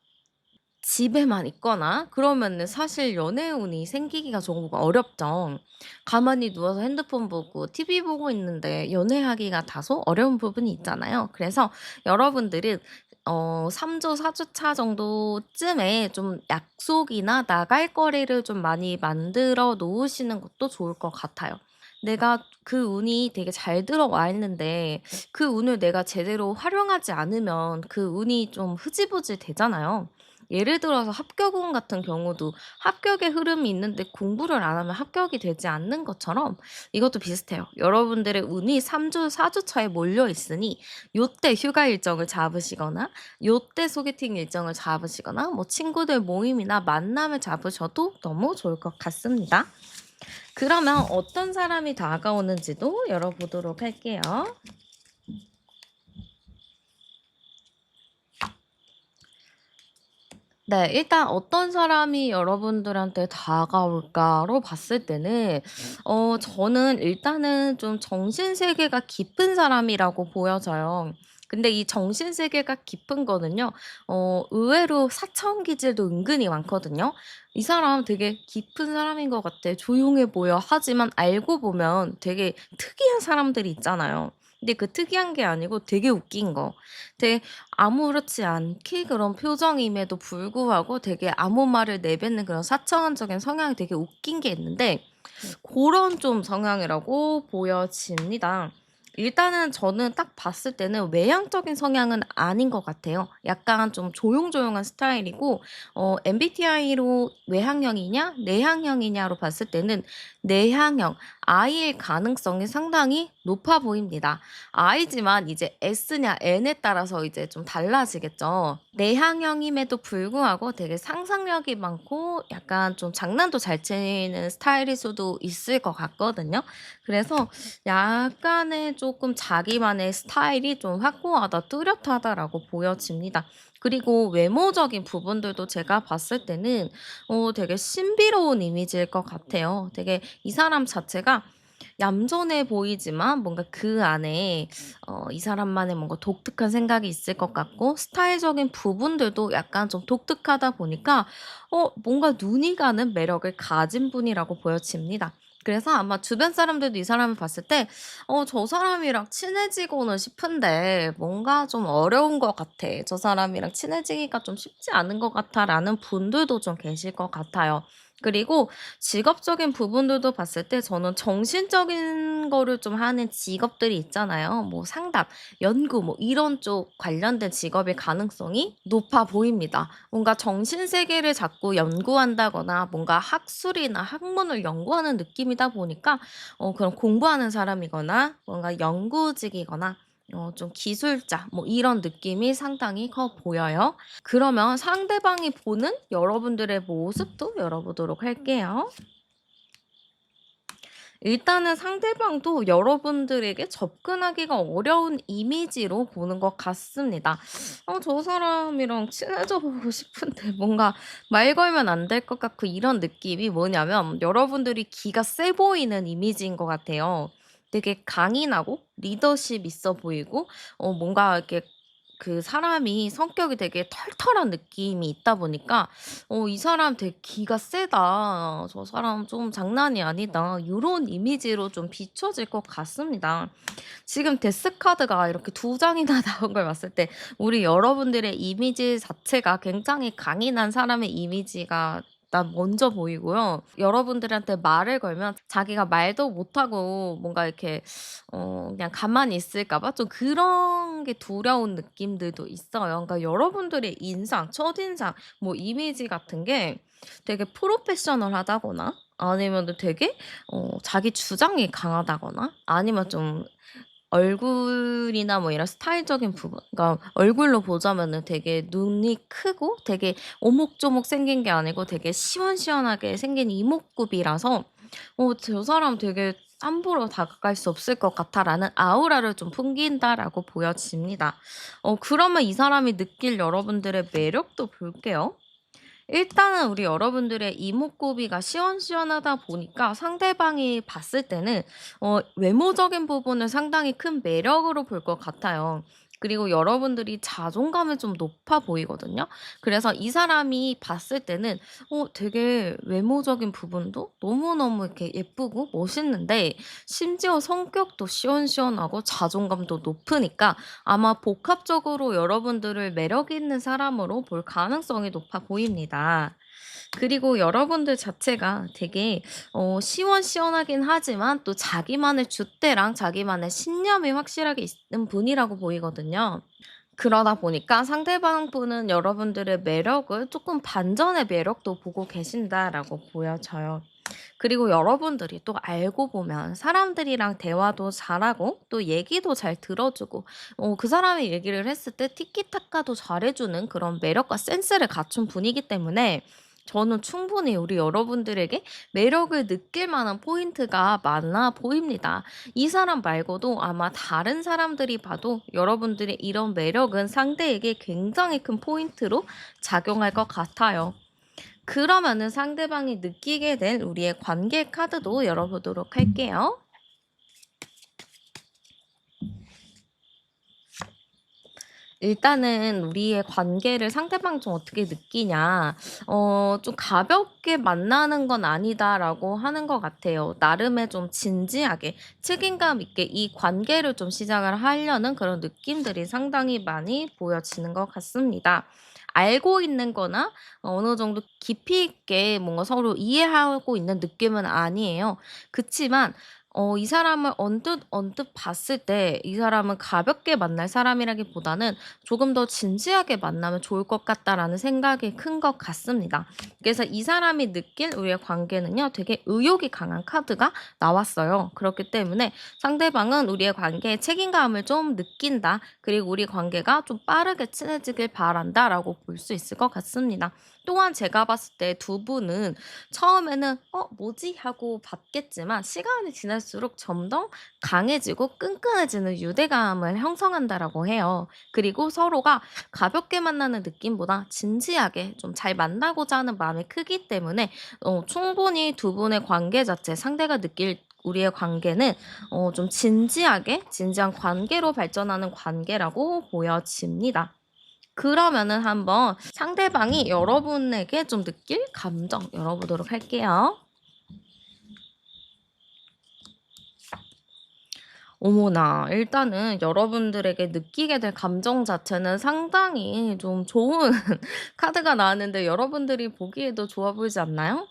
집에만 있거나 그러면은 사실 연애운이 생기기가 조금 어렵죠. 가만히 누워서 핸드폰 보고 TV 보고 있는데 연애하기가 다소 어려운 부분이 있잖아요. 그래서 여러분들은 3 주, 4 주차 정도쯤에 좀 약속이나 나갈 거리를 좀 많이 만들어 놓으시는 것도 좋을 것 같아요. 내가 그 운이 되게 잘 들어와 있는데 그 운을 내가 제대로 활용하지 않으면 그 운이 좀 흐지부지 되잖아요. 예를 들어서 합격운 같은 경우도 합격의 흐름이 있는데 공부를 안 하면 합격이 되지 않는 것처럼 이것도 비슷해요. 여러분들의 운이 3 주, 4 주 차에 몰려 있으니 요때 휴가 일정을 잡으시거나 요때 소개팅 일정을 잡으시거나 뭐 친구들 모임이나 만남을 잡으셔도 너무 좋을 것 같습니다. 그러면 어떤 사람이 다가오는지도 열어보도록 할게요. 네. 일단 어떤 사람이 여러분들한테 다가올까로 봤을 때는 저는 일단은 좀 정신 세계가 깊은 사람이라고 보여져요. 근데 이 정신 세계가 깊은 거는요. 의외로 사차원 기질도 은근히 많거든요. '이 사람 되게 깊은 사람인 것 같아. 조용해 보여.' 하지만 알고 보면 되게 특이한 사람들이 있잖아요. 근데 그 특이한 게 아니고 되게 웃긴 거. 되게 아무렇지 않게 그런 표정임에도 불구하고 되게 아무 말을 내뱉는 그런 사차원적인 성향이 되게 웃긴 게 있는데 고런 좀 성향이라고 보여집니다. 일단은 저는 딱 봤을 때는 외향적인 성향은 아닌 것 같아요. 약간 좀 조용조용한 스타일이고 MBTI로 외향형이냐 내향형이냐로 봤을 때는 내향형, I일 가능성이 상당히 높아 보입니다. I지만 이제 S냐 N에 따라서 이제 좀 달라지겠죠. 내향형임에도 불구하고 되게 상상력이 많고 약간 좀 장난도 잘 치는 스타일일 수도 있을 것 같거든요. 그래서 약간의 조금 자기만의 스타일이 좀 확고하다, 뚜렷하다라고 보여집니다. 그리고 외모적인 부분들도 제가 봤을 때는 되게 신비로운 이미지일 것 같아요. 되게 이 사람 자체가 얌전해 보이지만 뭔가 그 안에 이 사람만의 뭔가 독특한 생각이 있을 것 같고, 스타일적인 부분들도 약간 좀 독특하다 보니까 뭔가 눈이 가는 매력을 가진 분이라고 보여집니다. 그래서 아마 주변 사람들도 이 사람을 봤을 때 '저 사람이랑 친해지고는 싶은데 뭔가 좀 어려운 것 같아. 저 사람이랑 친해지기가 좀 쉽지 않은 것 같아.'라는 분들도 좀 계실 것 같아요. 그리고 직업적인 부분들도 봤을 때 저는 정신적인 거를 좀 하는 직업들이 있잖아요. 뭐 상담, 연구 뭐 이런 쪽 관련된 직업의 가능성이 높아 보입니다. 뭔가 정신 세계를 자꾸 연구한다거나 뭔가 학술이나 학문을 연구하는 느낌이다 보니까 그런 공부하는 사람이거나 뭔가 연구직이거나 좀 기술자 뭐 이런 느낌이 상당히 커 보여요. 그러면 상대방이 보는 여러분들의 모습도 열어보도록 할게요. 일단은 상대방도 여러분들에게 접근하기가 어려운 이미지로 보는 것 같습니다. 저 사람이랑 친해져 보고 싶은데 뭔가 말 걸면 안 될 것 같고, 이런 느낌이 뭐냐면 여러분들이 기가 세 보이는 이미지인 것 같아요. 되게 강인하고 리더십 있어 보이고, 뭔가 이렇게 그 사람이 성격이 되게 털털한 느낌이 있다 보니까 '이 사람 되게 기가 세다. 저 사람 좀 장난이 아니다.' 요런 이미지로 좀 비춰질 것 같습니다. 지금 데스카드가 이렇게 두 장이나 나온 걸 봤을 때 우리 여러분들의 이미지 자체가 굉장히 강인한 사람의 이미지가 일단 먼저 보이고요. 여러분들한테 말을 걸면 자기가 말도 못하고 뭔가 이렇게 그냥 가만히 있을까 봐 좀 그런 게 두려운 느낌들도 있어요. 그러니까 여러분들의 인상, 첫인상, 뭐 이미지 같은 게 되게 프로페셔널하다거나, 아니면은 되게 자기 주장이 강하다거나, 아니면 좀 얼굴이나 뭐 이런 스타일적인 부분, 그러니까 얼굴로 보자면은 되게 눈이 크고 되게 오목조목 생긴 게 아니고 되게 시원시원하게 생긴 이목구비라서 '저 사람 되게 함부로 다가갈 수 없을 것 같아.'라는 아우라를 좀 풍긴다라고 보여집니다. 그러면 이 사람이 느낄 여러분들의 매력도 볼게요. 일단은 우리 여러분들의 이목구비가 시원시원하다 보니까 상대방이 봤을 때는 외모적인 부분을 상당히 큰 매력으로 볼 것 같아요. 그리고 여러분들이 자존감이 좀 높아 보이거든요. 그래서 이 사람이 봤을 때는 되게 외모적인 부분도 너무너무 이렇게 예쁘고 멋있는데, 심지어 성격도 시원시원하고 자존감도 높으니까 아마 복합적으로 여러분들을 매력 있는 사람으로 볼 가능성이 높아 보입니다. 그리고 여러분들 자체가 되게 시원시원하긴 하지만 또 자기만의 줏대랑 자기만의 신념이 확실하게 있는 분이라고 보이거든요. 그러다 보니까 상대방 분은 여러분들의 매력을 조금 반전의 매력도 보고 계신다라고 보여져요. 그리고 여러분들이 또 알고 보면 사람들이랑 대화도 잘하고 또 얘기도 잘 들어주고, 그 사람이 얘기를 했을 때 티키타카도 잘해주는 그런 매력과 센스를 갖춘 분이기 때문에 저는 충분히 우리 여러분들에게 매력을 느낄 만한 포인트가 많아 보입니다. 이 사람 말고도 아마 다른 사람들이 봐도 여러분들의 이런 매력은 상대에게 굉장히 큰 포인트로 작용할 것 같아요. 그러면은 상대방이 느끼게 된 우리의 관계 카드도 열어보도록 할게요. 일단은 우리의 관계를 상대방이 좀 어떻게 느끼냐, 좀 '가볍게 만나는 건 아니다.'라고 하는 것 같아요. 나름의 좀 진지하게 책임감 있게 이 관계를 좀 시작을 하려는 그런 느낌들이 상당히 많이 보여지는 것 같습니다. 알고 있는 거나 어느 정도 깊이 있게 뭔가 서로 이해하고 있는 느낌은 아니에요. 그치만 이 사람을 언뜻 봤을 때 이 사람은 가볍게 만날 사람이라기보다는 '조금 더 진지하게 만나면 좋을 것 같다.'라는 생각이 큰 것 같습니다. 그래서 이 사람이 느낄 우리의 관계는요, 되게 의욕이 강한 카드가 나왔어요. 그렇기 때문에 상대방은 우리의 관계에 책임감을 좀 느낀다. 그리고 '우리 관계가 좀 빠르게 친해지길 바란다.'라고 볼 수 있을 것 같습니다. 또한 제가 봤을 때 두 분은 처음에는 '어 뭐지?' 하고 봤겠지만 시간이 지날수록 점점 강해지고 끈끈해지는 유대감을 형성한다라고 해요. 그리고 서로가 가볍게 만나는 느낌보다 진지하게 좀 잘 만나고자 하는 마음이 크기 때문에 충분히 두 분의 관계 자체 상대가 느낄 우리의 관계는 좀 진지한 관계로 발전하는 관계라고 보여집니다. 그러면은 한번 상대방이 여러분에게 좀 느낄 감정 열어보도록 할게요. 어머나. 일단은 여러분들에게 느끼게 될 감정 자체는 상당히 좀 좋은 카드가 나왔는데 여러분들이 보기에도 좋아 보이지 않나요?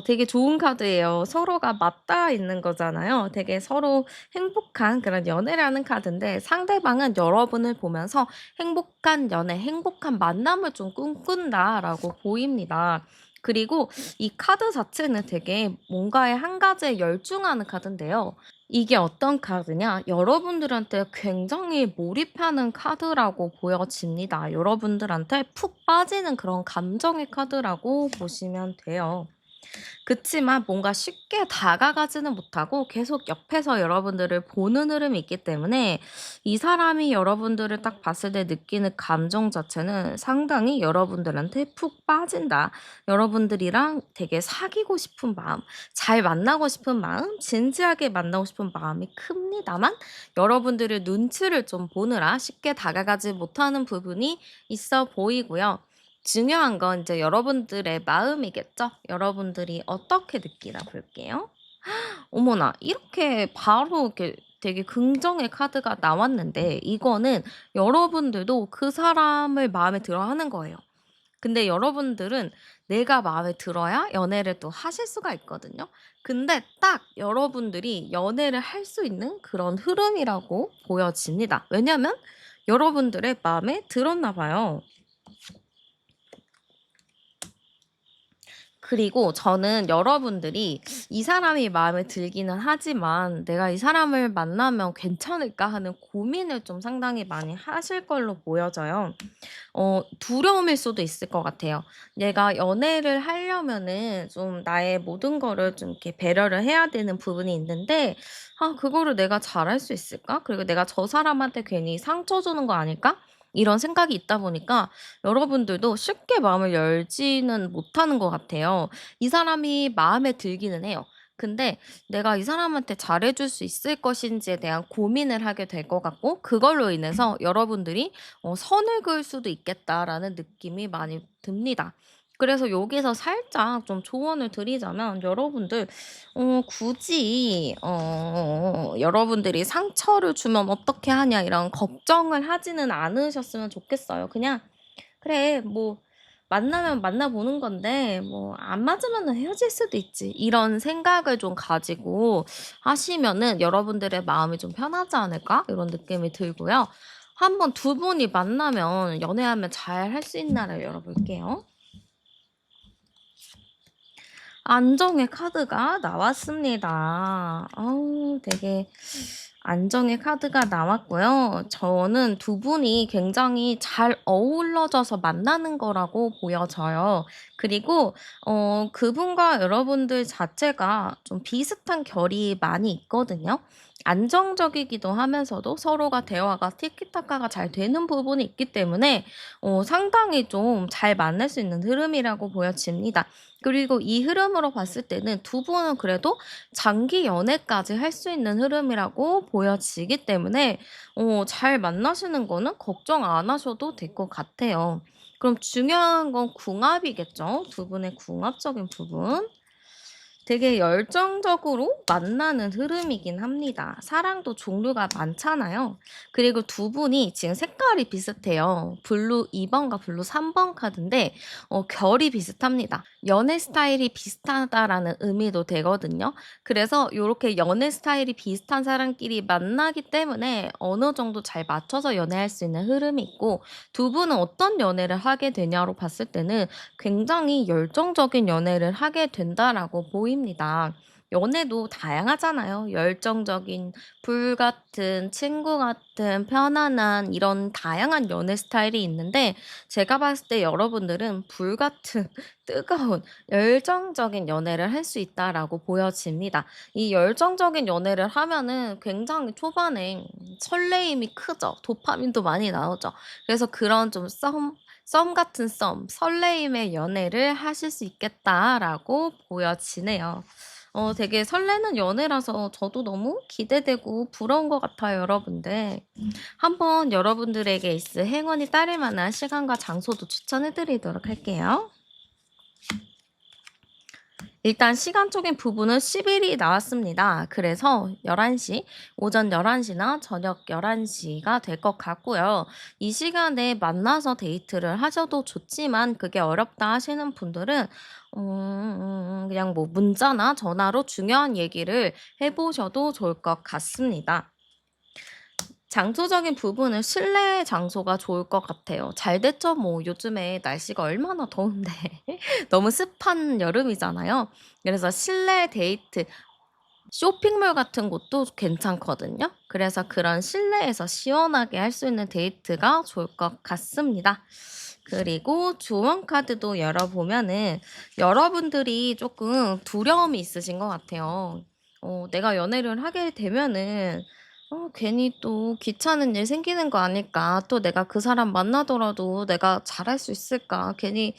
되게 좋은 카드예요. 서로가 맞닿아 있는 거잖아요. 되게 서로 행복한 그런 연애를 하는 카드인데 상대방은 여러분을 보면서 행복한 연애, 행복한 만남을 좀 꿈꾼다라고 보입니다. 그리고 이 카드 자체는 되게 뭔가에 한 가지에 열중하는 카드인데요. 이게 어떤 카드냐? 여러분들한테 굉장히 몰입하는 카드라고 보여집니다. 여러분들한테 푹 빠지는 그런 감정의 카드라고 보시면 돼요. 그치만 뭔가 쉽게 다가가지는 못하고 계속 옆에서 여러분들을 보는 흐름이 있기 때문에 이 사람이 여러분들을 딱 봤을 때 느끼는 감정 자체는 상당히 여러분들한테 푹 빠진다. 여러분들이랑 되게 사귀고 싶은 마음, 잘 만나고 싶은 마음, 진지하게 만나고 싶은 마음이 큽니다만 여러분들의 눈치를 좀 보느라 쉽게 다가가지 못하는 부분이 있어 보이고요. 중요한 건 이제 여러분들의 마음이겠죠? 여러분들이 어떻게 느끼나 볼게요. 어머나, 이렇게 바로 이렇게 되게 긍정의 카드가 나왔는데 이거는 여러분들도 그 사람을 마음에 들어 하는 거예요. 근데 여러분들은 내가 마음에 들어야 연애를 또 하실 수가 있거든요. 근데 딱 여러분들이 연애를 할 수 있는 그런 흐름이라고 보여집니다. 왜냐면 여러분들의 마음에 들었나 봐요. 그리고 저는 여러분들이 이 사람이 마음에 들기는 하지만 '내가 이 사람을 만나면 괜찮을까?' 하는 고민을 좀 상당히 많이 하실 걸로 보여져요. 두려움일 수도 있을 것 같아요. 내가 연애를 하려면은 좀 나의 모든 거를 좀 이렇게 배려를 해야 되는 부분이 있는데 '아 그거를 내가 잘할 수 있을까? 그리고 내가 저 사람한테 괜히 상처 주는 거 아닐까?' 이런 생각이 있다 보니까 여러분들도 쉽게 마음을 열지는 못하는 것 같아요. 이 사람이 마음에 들기는 해요. 근데 내가 이 사람한테 잘해 줄 수 있을 것인지에 대한 고민을 하게 될 것 같고 그걸로 인해서 여러분들이 '선을 그을 수도 있겠다.'라는 느낌이 많이 듭니다. 그래서 여기서 살짝 좀 조언을 드리자면 여러분들 굳이 여러분들이 '상처를 주면 어떻게 하냐.' 이런 걱정을 하지는 않으셨으면 좋겠어요. 그냥 '그래 뭐 만나면 만나 보는 건데 뭐 안 맞으면은 헤어질 수도 있지.' 이런 생각을 좀 가지고 하시면은 '여러분들의 마음이 좀 편하지 않을까?' 이런 느낌이 들고요. 한번 두 분이 만나면 연애하면 잘 할 수 있나를 열어 볼게요. 안정의 카드가 나왔습니다. 되게 안정의 카드가 나왔고요. 저는 두 분이 굉장히 잘 어우러져서 만나는 거라고 보여져요. 그리고 그분과 여러분들 자체가 좀 비슷한 결이 많이 있거든요. 안정적이기도 하면서도 서로가 대화가 티키타카가 잘 되는 부분이 있기 때문에 상당히 좀 잘 만날 수 있는 흐름이라고 보여집니다. 그리고 이 흐름으로 봤을 때는 두 분은 그래도 장기 연애까지 할 수 있는 흐름이라고 보여지기 때문에 잘 만나시는 거는 걱정 안 하셔도 될 것 같아요. 그럼 중요한 건 궁합이겠죠? 두 분의 궁합적인 부분. 되게 열정적으로 만나는 흐름이긴 합니다. 사랑도 종류가 많잖아요. 그리고 두 분이 지금 색깔이 비슷해요. 블루 2 번과 블루 3번 카드인데 결이 비슷합니다. 연애 스타일이 비슷하다라는 의미도 되거든요. 그래서 요렇게 연애 스타일이 비슷한 사람끼리 만나기 때문에 어느 정도 잘 맞춰서 연애할 수 있는 흐름이 있고 두 분은 어떤 연애를 하게 되냐로 봤을 때는 굉장히 열정적인 연애를 하게 된다라고 보입니다. 연애도 다양하잖아요. 열정적인, 불같은, 친구 같은, 편안한 이런 다양한 연애 스타일이 있는데 제가 봤을 때 여러분들은 불같은 뜨거운 열정적인 연애를 할 수 있다라고 보여집니다. 이 열정적인 연애를 하면은 굉장히 초반에 설레임이 크죠. 도파민도 많이 나오죠. 그래서 그런 좀 썸 같은 설레임의 연애를 하실 수 있겠다라고 보여지네요. 되게 설레는 연애라서 저도 너무 기대되고 부러운 것 같아요, 여러분들. 한번 여러분들에게 있을 행운이 따를 만한 시간과 장소도 추천해 드리도록 할게요. 일단 시간적인 부분은 10 일이 나왔습니다. 그래서 11시, 오전 11시나 저녁 11시가 될 것 같고요. 이 시간에 만나서 데이트를 하셔도 좋지만 그게 어렵다 하시는 분들은 그냥 뭐 문자나 전화로 중요한 얘기를 해 보셔도 좋을 것 같습니다. 장소적인 부분은 실내 장소가 좋을 것 같아요. 잘 됐죠? 뭐 요즘에 날씨가 얼마나 더운데 너무 습한 여름이잖아요. 그래서 실내 데이트, 쇼핑몰 같은 곳도 괜찮거든요. 그래서 그런 실내에서 시원하게 할 수 있는 데이트가 좋을 것 같습니다. 그리고 조언 카드도 열어보면은 여러분들이 조금 두려움이 있으신 것 같아요. 내가 연애를 하게 되면은 괜히 또 귀찮은 일 생기는 거 아닐까? 또 내가 그 사람 만나더라도 내가 잘할 수 있을까? 괜히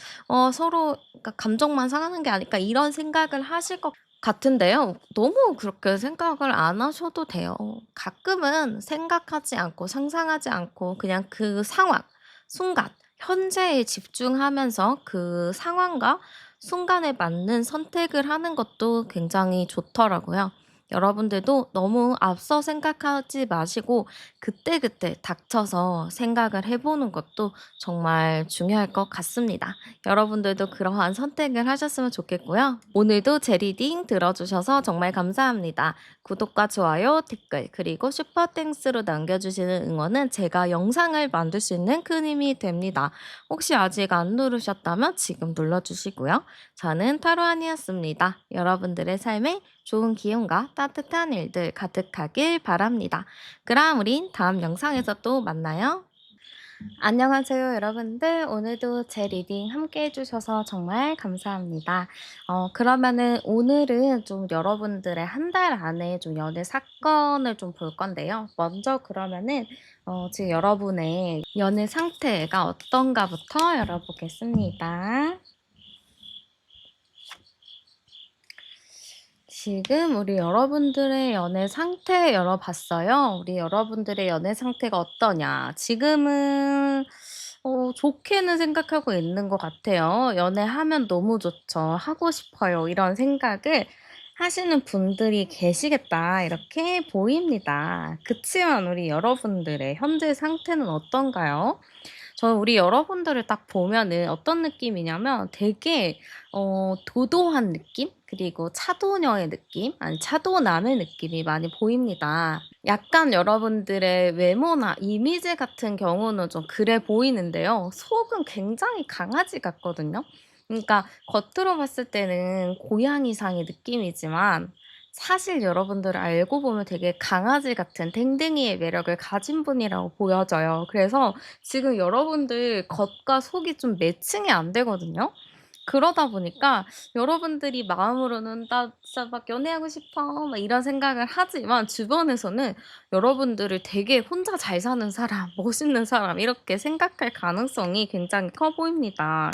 서로 그러니까 감정만 상하는 게 아닐까? 이런 생각을 하실 것 같은데요. 너무 그렇게 생각을 안 하셔도 돼요. 가끔은 생각하지 않고 상상하지 않고 그냥 그 상황, 순간, 현재에 집중하면서 그 상황과 순간에 맞는 선택을 하는 것도 굉장히 좋더라고요. 여러분들도 너무 앞서 생각하지 마시고 그때그때 닥쳐서 생각을 해 보는 것도 정말 중요할 것 같습니다. 여러분들도 그러한 선택을 하셨으면 좋겠고요. 오늘도 제 리딩 들어주셔서 정말 감사합니다. 구독과 좋아요, 댓글, 그리고 슈퍼땡스로 남겨주시는 응원은 제가 영상을 만들 수 있는 큰 힘이 됩니다. 혹시 아직 안 누르셨다면 지금 눌러주시고요. 저는 타로안이었습니다. 여러분들의 삶에 좋은 기운과 따뜻한 일들 가득하길 바랍니다. 그럼 우린 다음 영상에서 또 만나요. 안녕하세요, 여러분들. 오늘도 제 리딩 함께 해주셔서 정말 감사합니다. 그러면은 오늘은 좀 여러분들의 한 달 안에 좀 연애 사건을 좀 볼 건데요. 먼저 그러면은 지금 여러분의 연애 상태가 어떤가부터 열어보겠습니다. 지금 우리 여러분들의 연애 상태 열어봤어요. 우리 여러분들의 연애 상태가 어떠냐? 지금은 좋게는 생각하고 있는 것 같아요. 연애하면 너무 좋죠. 하고 싶어요. 이런 생각을 하시는 분들이 계시겠다. 이렇게 보입니다. 그치만 우리 여러분들의 현재 상태는 어떤가요? 저는 우리 여러분들을 딱 보면은 어떤 느낌이냐면 되게 도도한 느낌? 그리고 차도녀의 느낌? 아니 차도남의 느낌이 많이 보입니다. 약간 여러분들의 외모나 이미지 같은 경우는 좀 그래 보이는데요. 속은 굉장히 강아지 같거든요. 그러니까 겉으로 봤을 때는 고양이상의 느낌이지만 사실 여러분들 알고 보면 되게 강아지 같은 댕댕이의 매력을 가진 분이라고 보여져요. 그래서 지금 여러분들 겉과 속이 좀 매칭이 안 되거든요. 그러다 보니까 여러분들이 마음으로는 '나 진짜 막 연애하고 싶어.' 막 이런 생각을 하지만 주변에서는 여러분들을 되게 혼자 잘 사는 사람, 멋있는 사람 이렇게 생각할 가능성이 굉장히 커 보입니다.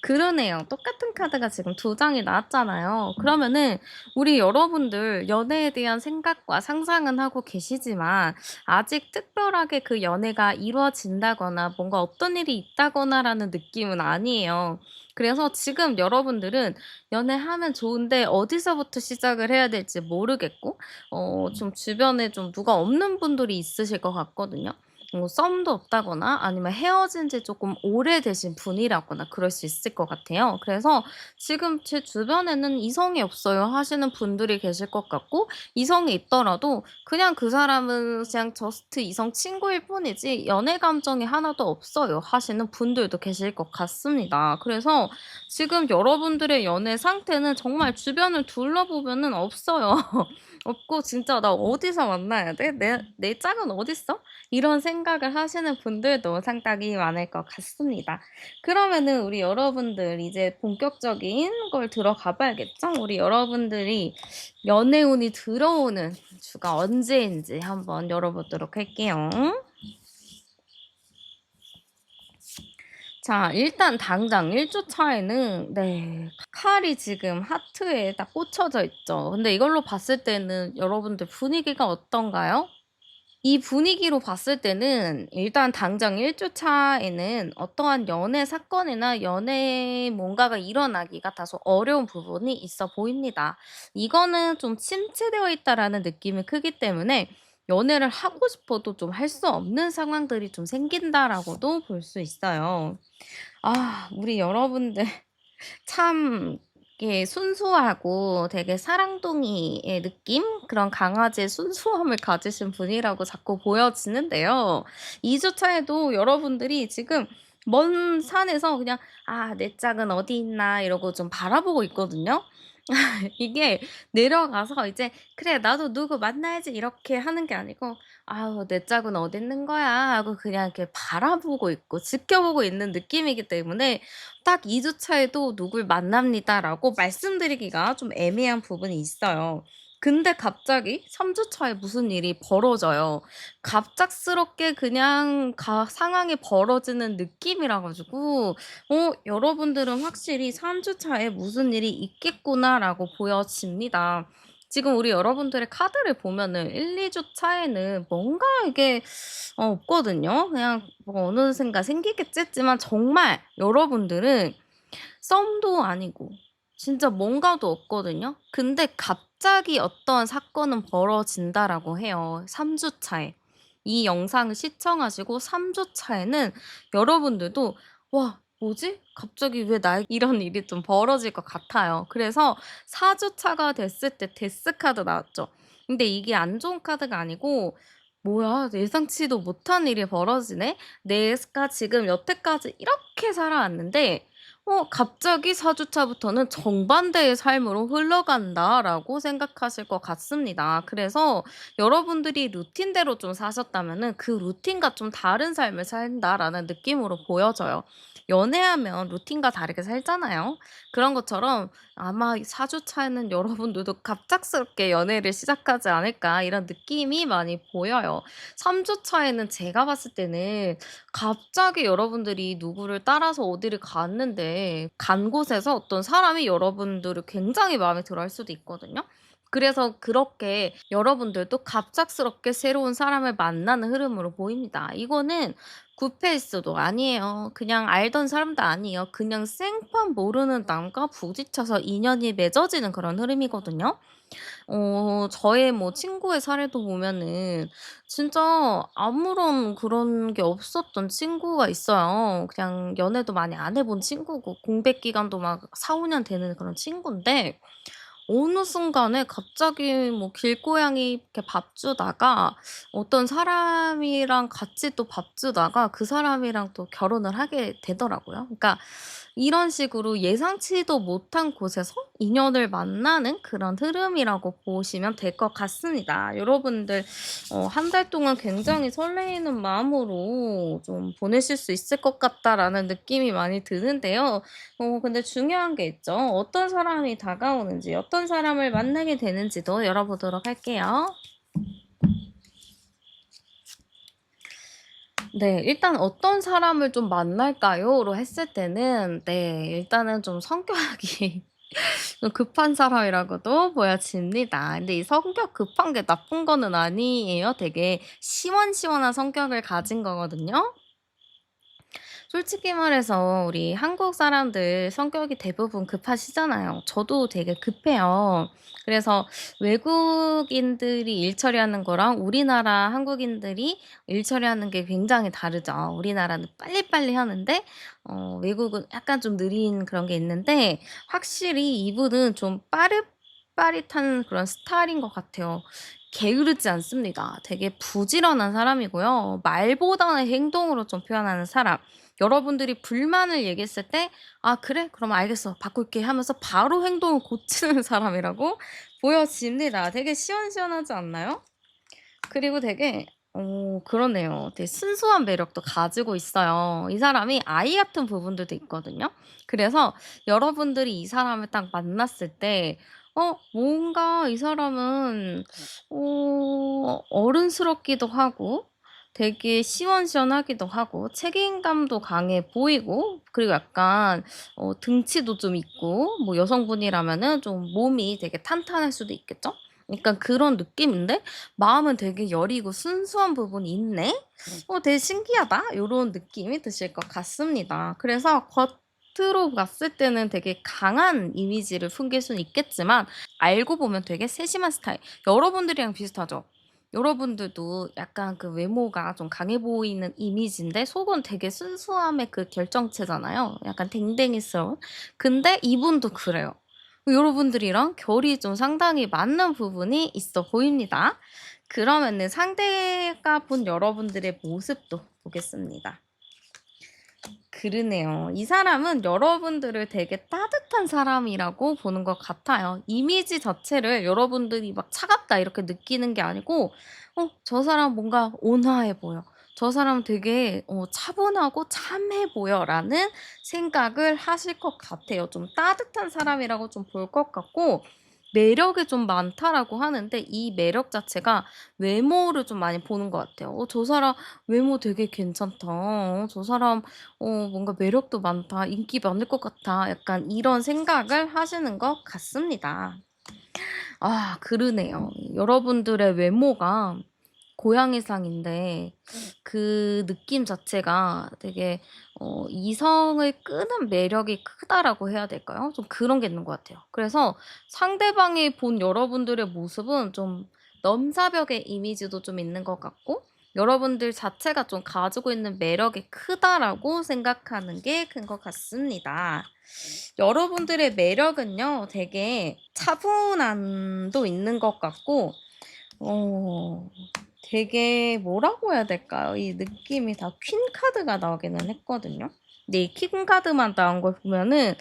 그러네요. 똑같은 카드가 지금 두 장이 나왔잖아요. 그러면은 우리 여러분들 연애에 대한 생각과 상상은 하고 계시지만 아직 특별하게 그 연애가 이루어진다거나 뭔가 어떤 일이 있다거나라는 느낌은 아니에요. 그래서 지금 여러분들은 연애하면 좋은데 어디서부터 시작을 해야 될지 모르겠고 좀 주변에 좀 누가 없는 분들이 있으실 것 같거든요. 뭐 썸도 없다거나 아니면 헤어진 지 조금 오래되신 분이라거나 그럴 수 있을 것 같아요. 그래서 지금 제 주변에는 "이성이 없어요." 하시는 분들이 계실 것 같고, 이성이 있더라도 그냥 그 사람은 그냥 저스트 이성 친구일 뿐이지 연애 감정이 하나도 없어요 하시는 분들도 계실 것 같습니다. 그래서 지금 여러분들의 연애 상태는 정말 주변을 둘러보면은 없어요. 없고, 진짜 '나 어디서 만나야 돼? 내 짝은 어딨어?' 이런 생각을 하시는 분들도 상당히 많을 것 같습니다. 그러면은 우리 여러분들 이제 본격적인 걸 들어가 봐야겠죠? 우리 여러분들이 연애운이 들어오는 주가 언제인지 한번 열어보도록 할게요. 자, 일단 당장 1주 차에는, 칼이 지금 하트에 딱 꽂혀져 있죠. 근데 이걸로 봤을 때는 여러분들 분위기가 어떤가요? 이 분위기로 봤을 때는 일단 당장 1주 차에는 어떠한 연애 사건이나 연애 뭔가가 일어나기가 다소 어려운 부분이 있어 보입니다. 이거는 좀 침체되어 있다라는 느낌이 크기 때문에 연애를 하고 싶어도 좀 할 수 없는 상황들이 좀 생긴다라고도 볼 수 있어요. 우리 여러분들 참 이게 순수하고 되게 사랑둥이의 느낌? 그런 강아지의 순수함을 가지신 분이라고 자꾸 보여지는데요. 2 주차에도 여러분들이 지금 먼 산에서 그냥 '아 내 짝은 어디 있나.' 이러고 좀 바라보고 있거든요. 이게 내려가서 이제 '그래 나도 누구 만나야지.' 이렇게 하는 게 아니고 '아우 내 짝은 어디 있는 거야.' 하고 그냥 이렇게 바라보고 있고 지켜보고 있는 느낌이기 때문에 딱 2 주차에도 "누굴 만납니다."라고 말씀드리기가 좀 애매한 부분이 있어요. 근데 갑자기 3 주차에 무슨 일이 벌어져요. 갑작스럽게 그냥 상황이 벌어지는 느낌이라 가지고 여러분들은 확실히 3 주차에 '무슨 일이 있겠구나.'라고 보여집니다. 지금 우리 여러분들의 카드를 보면은 1-2주 차에는 뭔가 이게 없거든요. 그냥 뭐 어느샌가 생기겠지 했지만 정말 여러분들은 썸도 아니고 진짜 뭔가도 없거든요. 근데 갑자기 어떠한 사건은 벌어진다라고 해요, 3 주 차에. 이 영상을 시청하시고 3주 차에는 여러분들도 '와 뭐지? 갑자기 왜 나에게 이런 일이 좀 벌어질 것 같아요.' 그래서 4 주 차가 됐을 때 데스 카드 나왔죠. 근데 이게 안 좋은 카드가 아니고 '뭐야 예상치도 못한 일이 벌어지네. 내가 지금 여태까지 이렇게 살아왔는데 갑자기 4 주차부터는 정반대의 삶으로 흘러간다.'라고 생각하실 것 같습니다. 그래서 여러분들이 루틴대로 좀 사셨다면은 '그 루틴과 좀 다른 삶을 산다.'라는 느낌으로 보여져요. 연애하면 루틴과 다르게 살잖아요. 그런 것처럼 아마 4 주차에는 여러분들도 '갑작스럽게 연애를 시작하지 않을까.' 이런 느낌이 많이 보여요. 3 주차에는 제가 봤을 때는 갑자기 여러분들이 누구를 따라서 어디를 갔는데 간 곳에서 어떤 사람이 여러분들을 굉장히 마음에 들어할 수도 있거든요. 그래서 그렇게 여러분들도 갑작스럽게 새로운 사람을 만나는 흐름으로 보입니다. 이거는 굿페이스도 아니에요. 그냥 알던 사람도 아니에요. 그냥 생판 모르는 남과 부딪혀서 인연이 맺어지는 그런 흐름이거든요. 저의 뭐 친구의 사례도 보면은 진짜 아무런 그런 게 없었던 친구가 있어요. 그냥 연애도 많이 안 해본 친구고 공백 기간도 막 4-5년 되는 그런 친구인데 어느 순간에 갑자기 뭐 길고양이 이렇게 밥 주다가 어떤 사람이랑 같이 또 밥 주다가 그 사람이랑 또 결혼을 하게 되더라고요. 그러니까 이런 식으로 예상치도 못한 곳에서 인연을 만나는 그런 흐름이라고 보시면 될 것 같습니다. 여러분들 한 달 동안 굉장히 설레이는 마음으로 좀 보내실 수 있을 것 같다라는 느낌이 많이 드는데요. 근데 중요한 게 있죠. 어떤 사람이 다가오는지, 어떤 사람을 만나게 되는지도 열어보도록 할게요. 네. 일단 '어떤 사람을 좀 만날까요?'로 했을 때는 일단은 좀 성격이 좀 급한 사람이라고도 보여집니다. 근데 이 성격 급한 게 나쁜 거는 아니에요. 되게 시원시원한 성격을 가진 거거든요. 솔직히 말해서 우리 한국 사람들 성격이 대부분 급하시잖아요. 저도 되게 급해요. 그래서 외국인들이 일 처리하는 거랑 우리나라 한국인들이 일 처리하는 게 굉장히 다르죠. 우리나라는 빨리빨리 하는데 외국은 약간 좀 느린 그런 게 있는데, 확실히 이분은 좀 빠릿빠릿한 그런 스타일인 것 같아요. 게으르지 않습니다. 되게 부지런한 사람이고요. 말보다는 행동으로 좀 표현하는 사람. 여러분들이 불만을 얘기했을 때 "아 그래? 그럼 알겠어. 바꿀게." 하면서 바로 행동을 고치는 사람이라고 보여집니다. 되게 시원시원하지 않나요? 그리고 되게 그러네요. 되게 순수한 매력도 가지고 있어요. 이 사람이 아이 같은 부분들도 있거든요. 그래서 여러분들이 이 사람을 딱 만났을 때 뭔가 이 사람은 어른스럽기도 하고 되게 시원시원하기도 하고 책임감도 강해 보이고, 그리고 약간 등치도 좀 있고, 뭐 여성분이라면은 좀 몸이 되게 탄탄할 수도 있겠죠? 약간 그런 느낌인데 마음은 되게 여리고 순수한 부분이 있네? 되게 신기하다. 요런 느낌이 드실 것 같습니다. 그래서 겉으로 봤을 때는 되게 강한 이미지를 풍길 수는 있겠지만 알고 보면 되게 세심한 스타일. 여러분들이랑 비슷하죠? 여러분들도 약간 그 외모가 좀 강해 보이는 이미지인데 속은 되게 순수함의 그 결정체잖아요. 약간 댕댕이스러운. 근데 이분도 그래요. 여러분들이랑 결이 좀 상당히 맞는 부분이 있어 보입니다. 그러면은 상대가 본 여러분들의 모습도 보겠습니다. 그러네요. 이 사람은 여러분들을 되게 따뜻한 사람이라고 보는 것 같아요. 이미지 자체를 여러분들이 막 차갑다 이렇게 느끼는 게 아니고 저 사람 뭔가 온화해 보여. 저 사람 되게 차분하고 참해 보여라는 생각을 하실 것 같아요. 좀 따뜻한 사람이라고 좀 볼 것 같고, 매력이 좀 많다라고 하는데 이 매력 자체가 외모를 좀 많이 보는 것 같아요. 저 사람 외모 되게 괜찮다. 저 사람 뭔가 매력도 많다. 인기 많을 것 같아. 약간 이런 생각을 하시는 것 같습니다. 아 그러네요. 여러분들의 외모가 고양이상인데 그 느낌 자체가 되게 이성을 끄는 매력이 크다라고 해야 될까요? 좀 그런 게 있는 것 같아요. 그래서 상대방이 본 여러분들의 모습은 좀 넘사벽의 이미지도 좀 있는 것 같고, 여러분들 자체가 좀 가지고 있는 매력이 크다라고 생각하는 게 큰 것 같습니다. 여러분들의 매력은요 되게 차분함도 있는 것 같고 어 되게 뭐라고 해야 될까요? 이 느낌이 다 퀸 카드가 나오기는 했거든요. 근데 이 퀸 카드만 나온 걸 보면은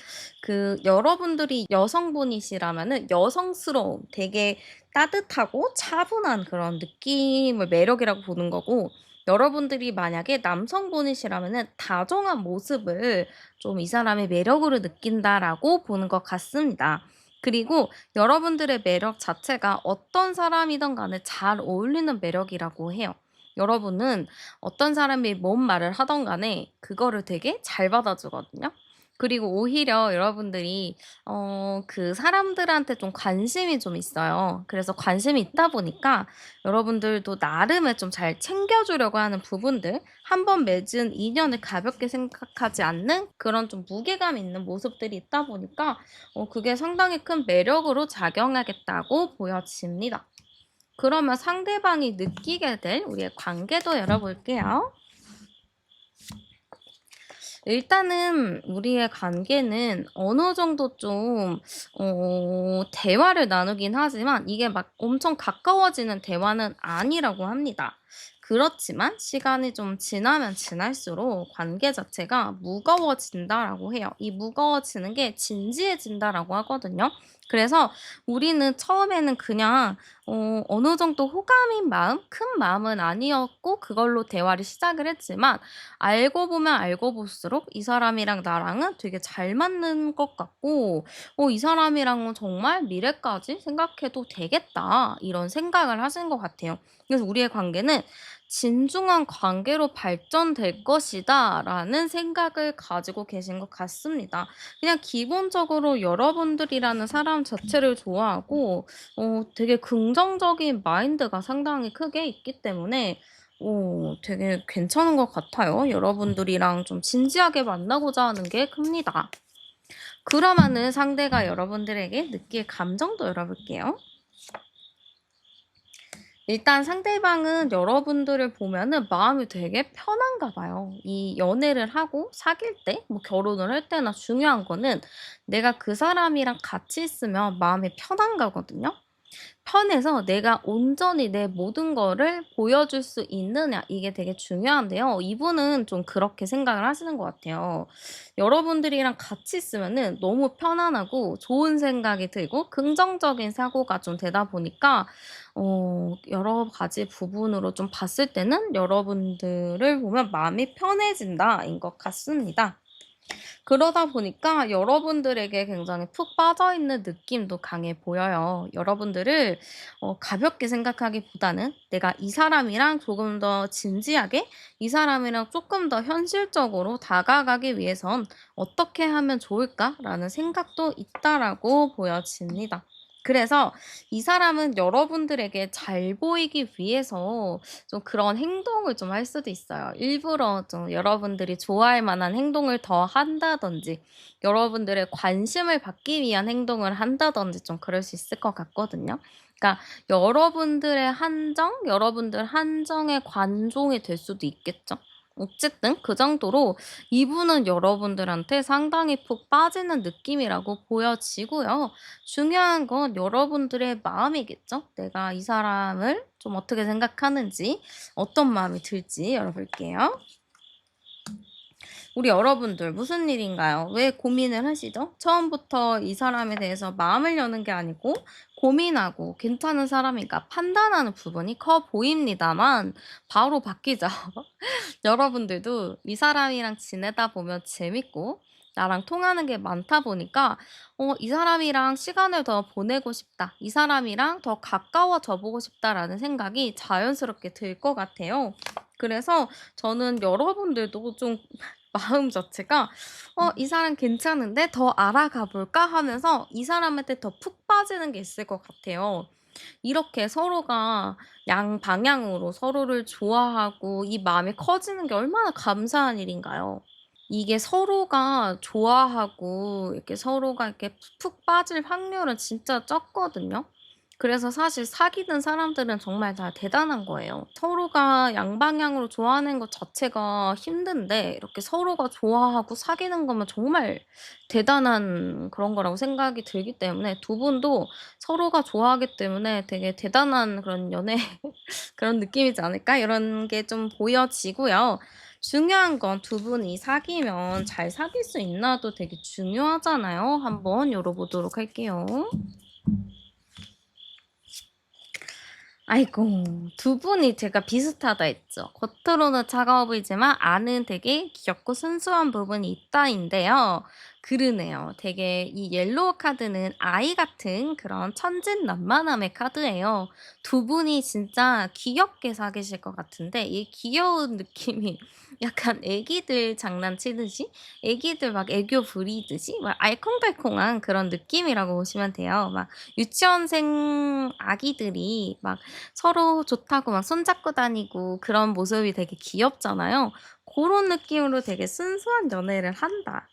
그 여러분들이 여성분이시라면은 여성스러움, 되게 따뜻하고 차분한 그런 느낌을 매력이라고 보는 거고, 여러분들이 만약에 남성분이시라면은 다정한 모습을 좀 이 사람의 매력으로 느낀다라고 보는 것 같습니다. 그리고 여러분들의 매력 자체가 어떤 사람이든 간에 잘 어울리는 매력이라고 해요. 여러분은 어떤 사람이 뭔 말을 하던 간에 그거를 되게 잘 받아주거든요. 그리고 오히려 여러분들이 그 사람들한테 좀 관심이 좀 있어요. 그래서 관심이 있다 보니까 여러분들도 나름의 좀 잘 챙겨주려고 하는 부분들, 한 번 맺은 인연을 가볍게 생각하지 않는 그런 좀 무게감 있는 모습들이 있다 보니까 그게 상당히 큰 매력으로 작용하겠다고 보여집니다. 그러면 상대방이 느끼게 될 우리의 관계도 열어볼게요. 일단은 우리의 관계는 어느 정도 좀 대화를 나누긴 하지만 이게 막 엄청 가까워지는 대화는 아니라고 합니다. 그렇지만 시간이 좀 지나면 지날수록 관계 자체가 무거워진다라고 해요. 이 무거워지는 게 진지해진다라고 하거든요. 그래서 우리는 처음에는 그냥 어느 정도 호감인 마음, 큰 마음은 아니었고 그걸로 대화를 시작을 했지만 알고 보면 알고 볼수록 이 사람이랑 나랑은 되게 잘 맞는 것 같고 '이 사람이랑은 정말 미래까지 생각해도 되겠다.' 이런 생각을 하신 것 같아요. 그래서 '우리의 관계는 진중한 관계로 발전될 것이다.'라는 생각을 가지고 계신 것 같습니다. 그냥 기본적으로 여러분들이라는 사람 자체를 좋아하고 되게 긍정적인 마인드가 상당히 크게 있기 때문에 되게 괜찮은 것 같아요. 여러분들이랑 좀 진지하게 만나고자 하는 게 큽니다. 그러면은 상대가 여러분들에게 느낄 감정도 열어볼게요. 일단 상대방은 여러분들을 보면은 마음이 되게 편한가 봐요. 이 연애를 하고 사귈 때, 뭐 결혼을 할 때나 중요한 거는 내가 그 사람이랑 같이 있으면 마음이 편한가거든요. 편해서 내가 온전히 내 모든 거를 보여줄 수 있느냐 이게 되게 중요한데요. 이분은 좀 그렇게 생각을 하시는 것 같아요. 여러분들이랑 같이 있으면은 너무 편안하고 좋은 생각이 들고 긍정적인 사고가 좀 되다 보니까 여러 가지 부분으로 좀 봤을 때는 여러분들을 보면 마음이 편해진다인 것 같습니다. 그러다 보니까 여러분들에게 굉장히 푹 빠져있는 느낌도 강해 보여요. 여러분들을 가볍게 생각하기보다는 내가 이 사람이랑 조금 더 진지하게 이 사람이랑 조금 더 현실적으로 다가가기 위해선 '어떻게 하면 좋을까?'라는 생각도 있다라고 보여집니다. 그래서 이 사람은 여러분들에게 잘 보이기 위해서 좀 그런 행동을 좀 할 수도 있어요. 일부러 좀 여러분들이 좋아할 만한 행동을 더 한다든지 여러분들의 관심을 받기 위한 행동을 한다든지 좀 그럴 수 있을 것 같거든요. 그러니까 여러분들의 한정, 여러분들 한정의 관종이 될 수도 있겠죠. 어쨌든 그 정도로 이분은 여러분들한테 상당히 푹 빠지는 느낌이라고 보여지고요. 중요한 건 여러분들의 마음이겠죠. 내가 이 사람을 좀 어떻게 생각하는지 어떤 마음이 들지 열어볼게요. 우리 여러분들 무슨 일인가요? 왜 고민을 하시죠? 처음부터 이 사람에 대해서 마음을 여는 게 아니고 고민하고 괜찮은 사람인가 판단하는 부분이 커 보입니다만 바로 바뀌죠. 여러분들도 이 사람이랑 지내다 보면 재밌고 나랑 통하는 게 많다 보니까 '이 사람이랑 시간을 더 보내고 싶다. 이 사람이랑 더 가까워져 보고 싶다.'라는 생각이 자연스럽게 들 것 같아요. 그래서 저는 여러분들도 좀 마음 자체가 '이 사람 괜찮은데 더 알아가 볼까?' 하면서 이 사람한테 더 푹 빠지는 게 있을 것 같아요. 이렇게 서로가 양방향으로 서로를 좋아하고 이 마음이 커지는 게 얼마나 감사한 일인가요? 이게 서로가 좋아하고 이렇게 서로가 이렇게 푹 빠질 확률은 진짜 적거든요. 그래서 사실 사귀는 사람들은 정말 다 대단한 거예요. 서로가 양방향으로 좋아하는 것 자체가 힘든데 이렇게 서로가 좋아하고 사귀는 거면 정말 대단한 그런 거라고 생각이 들기 때문에 두 분도 서로가 좋아하기 때문에 되게 대단한 그런 연애 그런 느낌이지 않을까? 이런 게 좀 보여지고요. 중요한 건 두 분이 사귀면 잘 사귈 수 있나도 되게 중요하잖아요. 한번 열어보도록 할게요. 아이고 두 분이 제가 비슷하다 했죠. 겉으로는 차가워 보이지만 안은 되게 귀엽고 순수한 부분이 있다인데요. 그러네요. 되게 이 옐로우 카드는 아이 같은 그런 천진난만함의 카드예요. 두 분이 진짜 귀엽게 사귀실 것 같은데 이 귀여운 느낌이 약간 애기들 장난치듯이 애기들 막 애교 부리듯이 막 알콩달콩한 그런 느낌이라고 보시면 돼요. 막 유치원생 아기들이 막 서로 좋다고 막 손잡고 다니고 그런 모습이 되게 귀엽잖아요. 고런 느낌으로 되게 순수한 연애를 한다.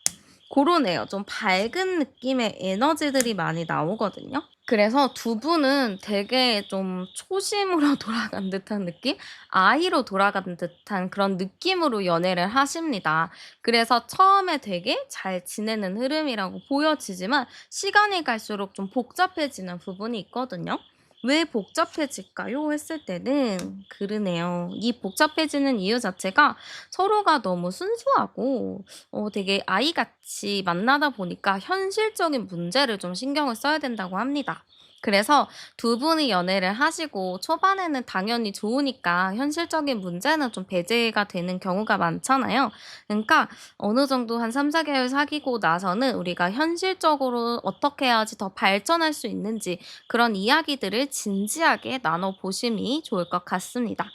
고러네요. 좀 밝은 느낌의 에너지들이 많이 나오거든요. 그래서 두 분은 되게 좀 초심으로 돌아간 듯한 느낌? 아이로 돌아간 듯한 그런 느낌으로 연애를 하십니다. 그래서 처음에 되게 잘 지내는 흐름이라고 보여지지만 시간이 갈수록 좀 복잡해지는 부분이 있거든요. '왜 복잡해질까요?' 했을 때는 그러네요. 이 복잡해지는 이유 자체가 서로가 너무 순수하고 되게 아이같이 만나다 보니까 현실적인 문제를 좀 신경을 써야 된다고 합니다. 그래서 두 분이 연애를 하시고 초반에는 당연히 좋으니까 현실적인 문제는 좀 배제가 되는 경우가 많잖아요. 그러니까 어느 정도 한 3-4 개월 사귀고 나서는 우리가 현실적으로 어떻게 해야지 더 발전할 수 있는지 그런 이야기들을 진지하게 나눠 보심이 좋을 것 같습니다.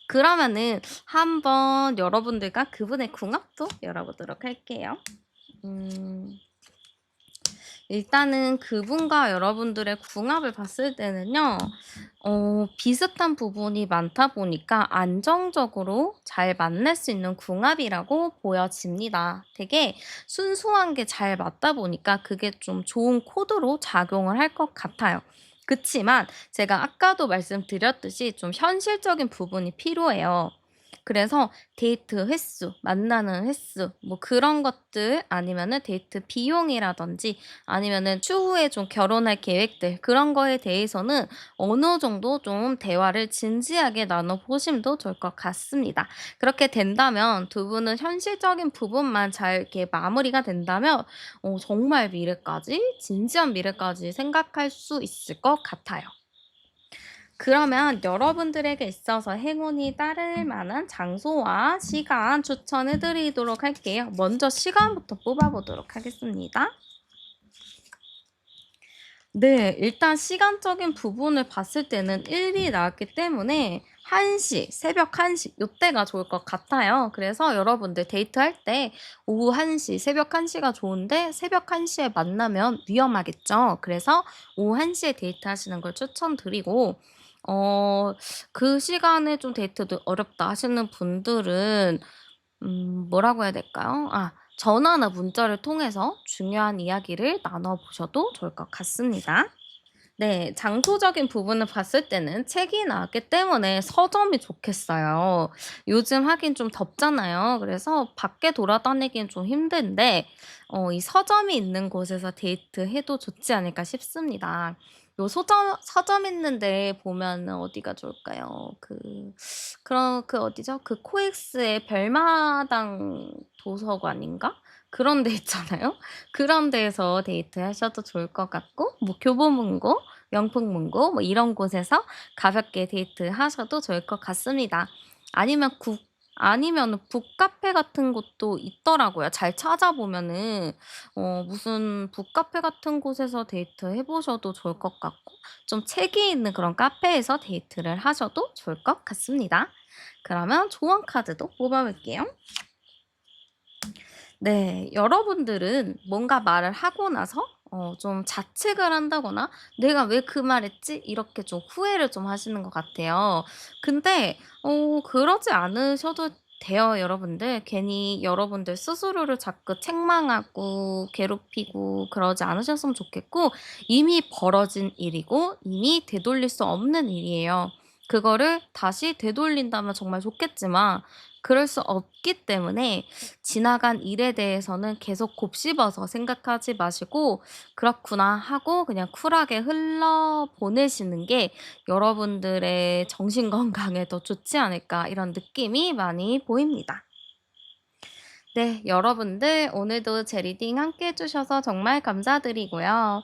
그러면은 한번 여러분들과 그분의 궁합도 열어보도록 할게요. 음. 일단은 그분과 여러분들의 궁합을 봤을 때는요. 비슷한 부분이 많다 보니까 안정적으로 잘 만날 수 있는 궁합이라고 보여집니다. 되게 순수한 게 잘 맞다 보니까 그게 좀 좋은 코드로 작용을 할 것 같아요. 그치만 제가 아까도 말씀드렸듯이 좀 현실적인 부분이 필요해요. 그래서 데이트 횟수, 만나는 횟수 뭐 그런 것들 아니면은 데이트 비용이라든지 아니면은 추후에 좀 결혼할 계획들 그런 거에 대해서는 어느 정도 좀 대화를 진지하게 나눠 보심도 좋을 것 같습니다. 그렇게 된다면 두 분은 현실적인 부분만 잘 이렇게 마무리가 된다면 정말 미래까지 진지한 미래까지 생각할 수 있을 것 같아요. 그러면 여러분들에게 있어서 행운이 따를 만한 장소와 시간 추천해 드리도록 할게요. 먼저 시간부터 뽑아 보도록 하겠습니다. 네. 일단 시간적인 부분을 봤을 때는 일이 나왔기 때문에 1시 새벽 1시 요때가 좋을 것 같아요. 그래서 여러분들 데이트할 때 오후 1시 새벽 1 시가 좋은데 새벽 1 시에 만나면 위험하겠죠. 그래서 오후 1 시에 데이트하시는 걸 추천드리고 어 그 시간에 좀 데이트도 어렵다 하시는 분들은 뭐라고 해야 될까요? 전화나 문자를 통해서 중요한 이야기를 나눠 보셔도 좋을 것 같습니다. 네. 장소적인 부분을 봤을 때는 책이 나왔기 때문에 서점이 좋겠어요. 요즘 하긴 좀 덥잖아요. 그래서 밖에 돌아다니기는 좀 힘든데 이 서점이 있는 곳에서 데이트해도 좋지 않을까 싶습니다. 요 서점 있는 데 보면은 어디가 좋을까요? 어디죠? 그 코엑스의 별마당 도서관인가? 그런 데 있잖아요. 그런 데에서 데이트하셔도 좋을 것 같고 뭐 교보문고, 명품문고 뭐 이런 곳에서 가볍게 데이트하셔도 좋을 것 같습니다. 아니면 국 아니면은 북카페 같은 곳도 있더라고요. 잘 찾아보면은 무슨 북카페 같은 곳에서 데이트해 보셔도 좋을 것 같고 좀 책이 있는 그런 카페에서 데이트를 하셔도 좋을 것 같습니다. 그러면 조언 카드도 뽑아 볼게요. 네. 여러분들은 뭔가 말을 하고 나서 좀 자책을 한다거나 '내가 왜 그 말했지?' 이렇게 좀 후회를 좀 하시는 것 같아요. 근데 그러지 않으셔도 돼요 여러분들. 괜히 여러분들 스스로를 자꾸 책망하고 괴롭히고 그러지 않으셨으면 좋겠고 이미 벌어진 일이고 이미 되돌릴 수 없는 일이에요. 그거를 다시 되돌린다면 정말 좋겠지만 그럴 수 없기 때문에 지나간 일에 대해서는 계속 곱씹어서 생각하지 마시고 '그렇구나.' 하고 그냥 쿨하게 흘러 보내시는 게 여러분들의 정신 건강에 더 좋지 않을까 이런 느낌이 많이 보입니다. 네. 여러분들 오늘도 제 리딩 함께 해 주셔서 정말 감사드리고요.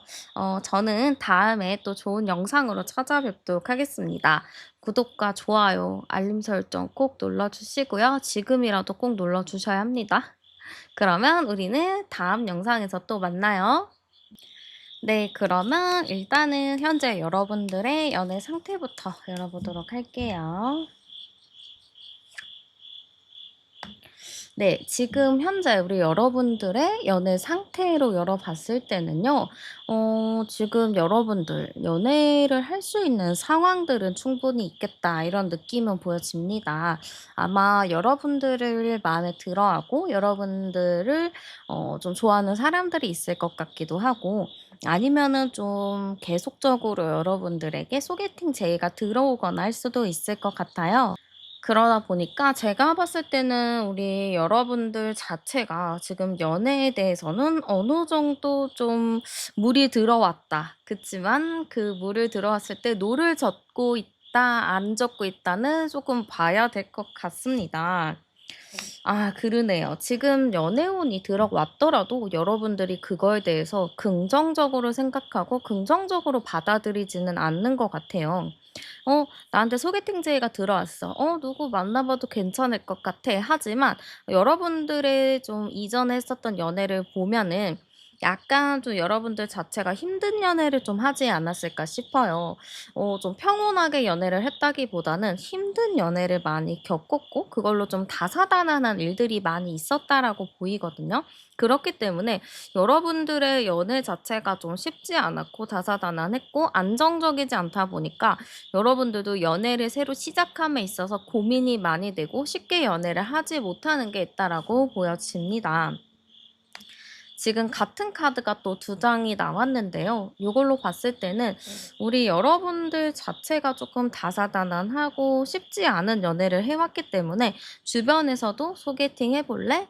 저는 다음에 또 좋은 영상으로 찾아뵙도록 하겠습니다. 구독과 좋아요, 알림 설정 꼭 눌러 주시고요. 지금이라도 꼭 눌러 주셔야 합니다. 그러면 우리는 다음 영상에서 또 만나요. 네. 그러면 일단은 현재 여러분들의 연애 상태부터 열어보도록 할게요. 네. 지금 현재 우리 여러분들의 연애 상태로 열어봤을 때는요. 지금 여러분들 '연애를 할 수 있는 상황들은 충분히 있겠다.' 이런 느낌은 보여집니다. 아마 여러분들을 마음에 들어하고 여러분들을 좀 좋아하는 사람들이 있을 것 같기도 하고 아니면은 좀 계속적으로 여러분들에게 소개팅 제의가 들어오거나 할 수도 있을 것 같아요. 그러다 보니까 제가 봤을 때는 우리 여러분들 자체가 지금 연애에 대해서는 어느 정도 좀 물이 들어왔다. 그치만 그 물을 들어왔을 때 노를 젓고 있다, 안 젓고 있다는 조금 봐야 될 것 같습니다. 그러네요. 지금 연애운이 들어왔더라도 여러분들이 그거에 대해서 긍정적으로 생각하고 긍정적으로 받아들이지는 않는 것 같아요. 나한테 소개팅 제의가 들어왔어. 누구 만나봐도 괜찮을 것 같아. 하지만 여러분들의 좀 이전에 했었던 연애를 보면은 약간 좀 여러분들 자체가 힘든 연애를 좀 하지 않았을까 싶어요. 좀 평온하게 연애를 했다기보다는 힘든 연애를 많이 겪었고 그걸로 좀 다사다난한 일들이 많이 있었다라고 보이거든요. 그렇기 때문에 여러분들의 연애 자체가 좀 쉽지 않았고 다사다난했고 안정적이지 않다 보니까 여러분들도 연애를 새로 시작함에 있어서 고민이 많이 되고 쉽게 연애를 하지 못하는 게 있다라고 보여집니다. 지금 같은 카드가 또 두 장이 나왔는데요. 이걸로 봤을 때는 우리 여러분들 자체가 조금 다사다난하고 쉽지 않은 연애를 해 왔기 때문에 주변에서도 "소개팅 해 볼래?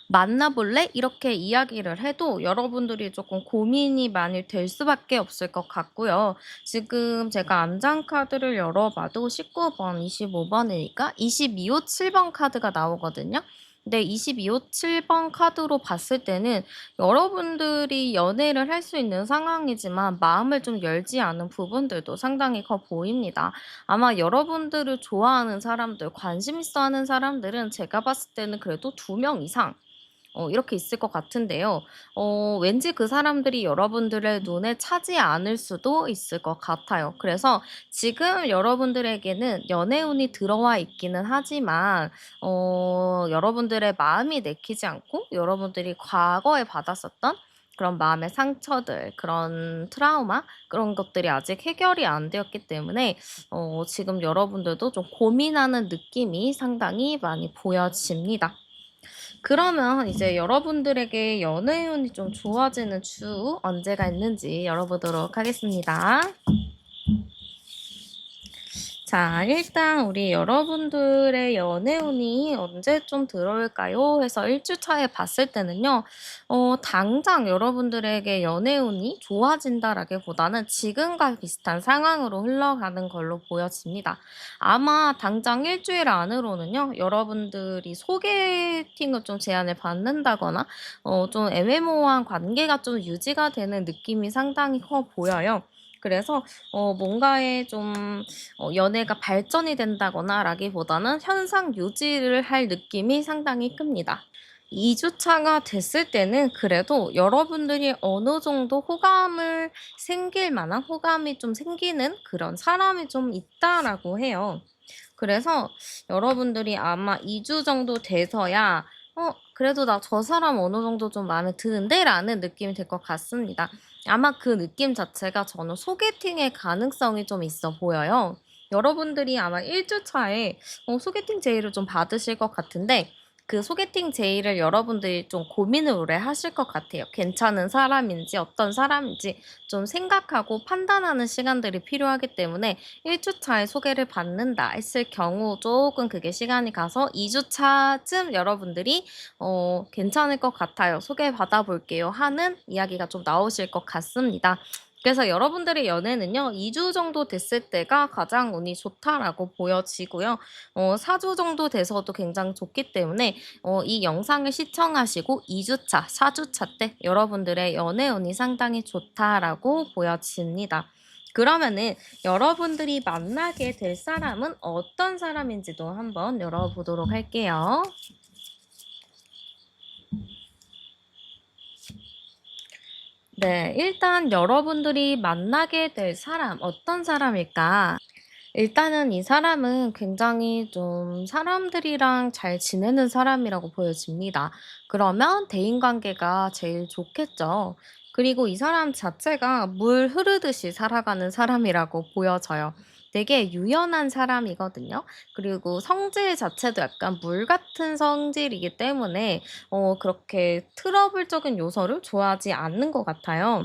만나 볼래?" 이렇게 이야기를 해도 여러분들이 조금 고민이 많이 될 수밖에 없을 것 같고요. 지금 제가 안장 카드를 열어 봐도 19 번, 25 번이니까 22 호 7번 카드가 나오거든요. 근데 22호 7번 카드로 봤을 때는 여러분들이 연애를 할 수 있는 상황이지만 마음을 좀 열지 않은 부분들도 상당히 커 보입니다. 아마 여러분들을 좋아하는 사람들, 관심 있어 하는 사람들은 제가 봤을 때는 그래도 2명 이상 이렇게 있을 것 같은데요. 왠지 그 사람들이 여러분들의 눈에 차지 않을 수도 있을 것 같아요. 그래서 지금 여러분들에게는 연애운이 들어와 있기는 하지만 여러분들의 마음이 내키지 않고 여러분들이 과거에 받았었던 그런 마음의 상처들, 그런 트라우마 그런 것들이 아직 해결이 안 되었기 때문에 지금 여러분들도 좀 고민하는 느낌이 상당히 많이 보여집니다. 그러면 이제 여러분들에게 연애운이 좀 좋아지는 주 언제가 있는지 열어보도록 하겠습니다. 자, 일단 우리 여러분들의 연애운이 언제쯤 들어올까요? 해서 1주 차에 봤을 때는요. 당장 여러분들에게 연애운이 좋아진다라기보다는 지금과 비슷한 상황으로 흘러가는 걸로 보여집니다. 아마 당장 1주일 안으로는요. 여러분들이 소개팅을 좀 제안을 받는다거나 좀 애매모호한 관계가 좀 유지가 되는 느낌이 상당히 커 보여요. 그래서 뭔가에 좀 연애가 발전이 된다거나 라기보다는 현상 유지를 할 느낌이 상당히 큽니다. 2 주차가 됐을 때는 그래도 여러분들이 어느 정도 호감을 생길 만한 호감이 좀 생기는 그런 사람이 좀 있다라고 해요. 그래서 여러분들이 아마 2주 정도 돼서야 그래도 나 저 사람 어느 정도 좀 마음에 드는데?'라는 느낌이 들 것 같습니다. 아마 그 느낌 자체가 저는 소개팅의 가능성이 좀 있어 보여요. 여러분들이 아마 1주 차에 소개팅 제의를 좀 받으실 것 같은데 그 소개팅 제의를 여러분들이 좀 고민을 오래 하실 것 같아요. 괜찮은 사람인지 어떤 사람인지 좀 생각하고 판단하는 시간들이 필요하기 때문에 1 주차에 소개를 받는다 했을 경우 조금 그게 시간이 가서 2 주차쯤 여러분들이 "괜찮을 것 같아요. 소개받아 볼게요." 하는 이야기가 좀 나오실 것 같습니다. 그래서 여러분들의 연애는요 2주 정도 됐을 때가 가장 운이 좋다라고 보여지고요. 4주 정도 돼서도 굉장히 좋기 때문에 이 영상을 시청하시고 2 주차, 4 주차 때 여러분들의 연애운이 상당히 좋다라고 보여집니다. 그러면은 여러분들이 만나게 될 사람은 어떤 사람인지도 한번 열어보도록 할게요. 네. 일단 여러분들이 만나게 될 사람 어떤 사람일까? 일단은 이 사람은 굉장히 좀 사람들이랑 잘 지내는 사람이라고 보여집니다. 그러면 대인관계가 제일 좋겠죠. 그리고 이 사람 자체가 물 흐르듯이 살아가는 사람이라고 보여져요. 되게 유연한 사람이거든요. 그리고 성질 자체도 약간 물 같은 성질이기 때문에 그렇게 트러블적인 요소를 좋아하지 않는 것 같아요.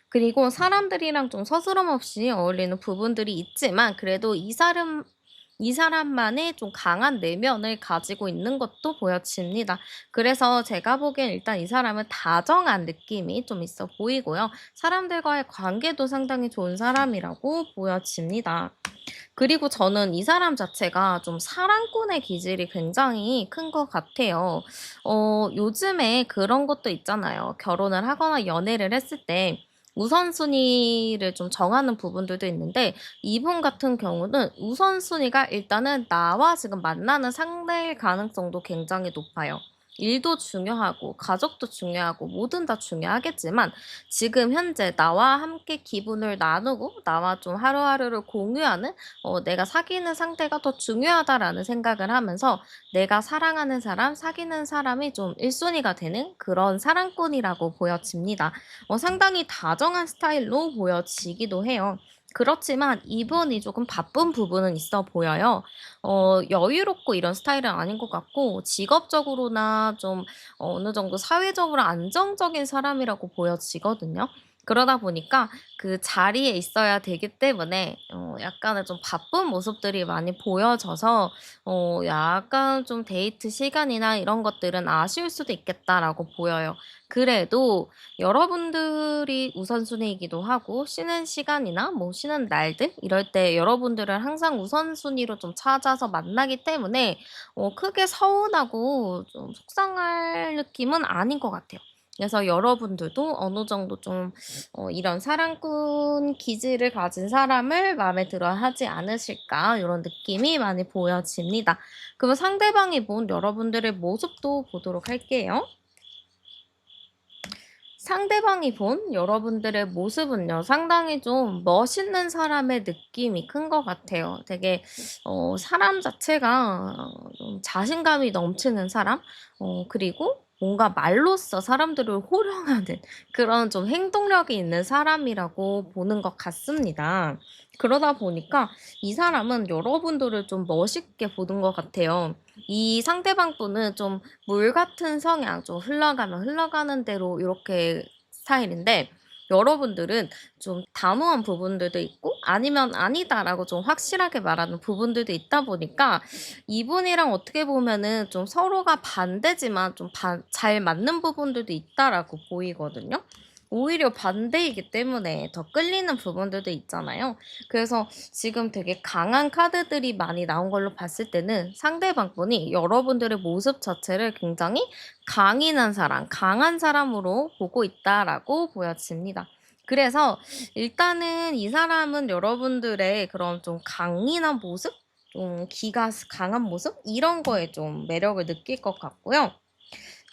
그리고 사람들이랑 좀 서스럼 없이 어울리는 부분들이 있지만 그래도 이 사람만의 좀 강한 내면을 가지고 있는 것도 보여집니다. 그래서 제가 보기엔 일단 이 사람은 다정한 느낌이 좀 있어 보이고요. 사람들과의 관계도 상당히 좋은 사람이라고 보여집니다. 그리고 저는 이 사람 자체가 좀 사랑꾼의 기질이 굉장히 큰 것 같아요. 요즘에 그런 것도 있잖아요. 결혼을 하거나 연애를 했을 때 우선순위를 좀 정하는 부분들도 있는데 이분 같은 경우는 우선순위가 일단은 나와 지금 만나는 상대일 가능성도 굉장히 높아요. 일도 중요하고 가족도 중요하고 뭐든 다 중요하겠지만 지금 현재 나와 함께 기분을 나누고 나와 좀 하루하루를 공유하는 내가 사귀는 상태가 더 중요하다라는 생각을 하면서 내가 사랑하는 사람, 사귀는 사람이 좀 1순위가 되는 그런 사랑꾼이라고 보여집니다. 상당히 다정한 스타일로 보여지기도 해요. 그렇지만 이분이 조금 바쁜 부분은 있어 보여요. 여유롭고 이런 스타일은 아닌 것 같고 직업적으로나 좀 어느 정도 사회적으로 안정적인 사람이라고 보여지거든요. 그러다 보니까 그 자리에 있어야 되기 때문에 약간은 좀 바쁜 모습들이 많이 보여져서 약간 좀 데이트 시간이나 이런 것들은 아쉬울 수도 있겠다라고 보여요. 그래도 여러분들이 우선순위이기도 하고 쉬는 시간이나 뭐 쉬는 날들 이럴 때 여러분들을 항상 우선순위로 좀 찾아서 만나기 때문에 크게 서운하고 좀 속상할 느낌은 아닌 것 같아요. 그래서 여러분들도 어느 정도 좀 이런 사랑꾼 기질을 가진 사람을 마음에 들어 하지 않으실까 이런 느낌이 많이 보여집니다. 그러면 상대방이 본 여러분들의 모습도 보도록 할게요. 상대방이 본 여러분들의 모습은요, 상당히 좀 멋있는 사람의 느낌이 큰 것 같아요. 되게, 사람 자체가 좀 자신감이 넘치는 사람? 그리고 뭔가 말로써 사람들을 호령하는 그런 좀 행동력이 있는 사람이라고 보는 것 같습니다. 그러다 보니까 이 사람은 여러분들을 좀 멋있게 보는 것 같아요. 이 상대방 분은 좀 물 같은 성향, 좀 흘러가면 흘러가는 대로 이렇게 스타일인데 여러분들은 좀 단호한 부분들도 있고 아니면 아니다라고 좀 확실하게 말하는 부분들도 있다 보니까 이분이랑 어떻게 보면은 좀 서로가 반대지만 좀 잘 맞는 부분들도 있다라고 보이거든요. 오히려 반대이기 때문에 더 끌리는 부분들도 있잖아요. 그래서 지금 되게 강한 카드들이 많이 나온 걸로 봤을 때는 상대방 분이 여러분들의 모습 자체를 굉장히 강인한 사람, 강한 사람으로 보고 있다라고 보여집니다. 그래서 일단은 이 사람은 여러분들의 그런 좀 강인한 모습, 좀 기가 강한 모습 이런 거에 좀 매력을 느낄 것 같고요.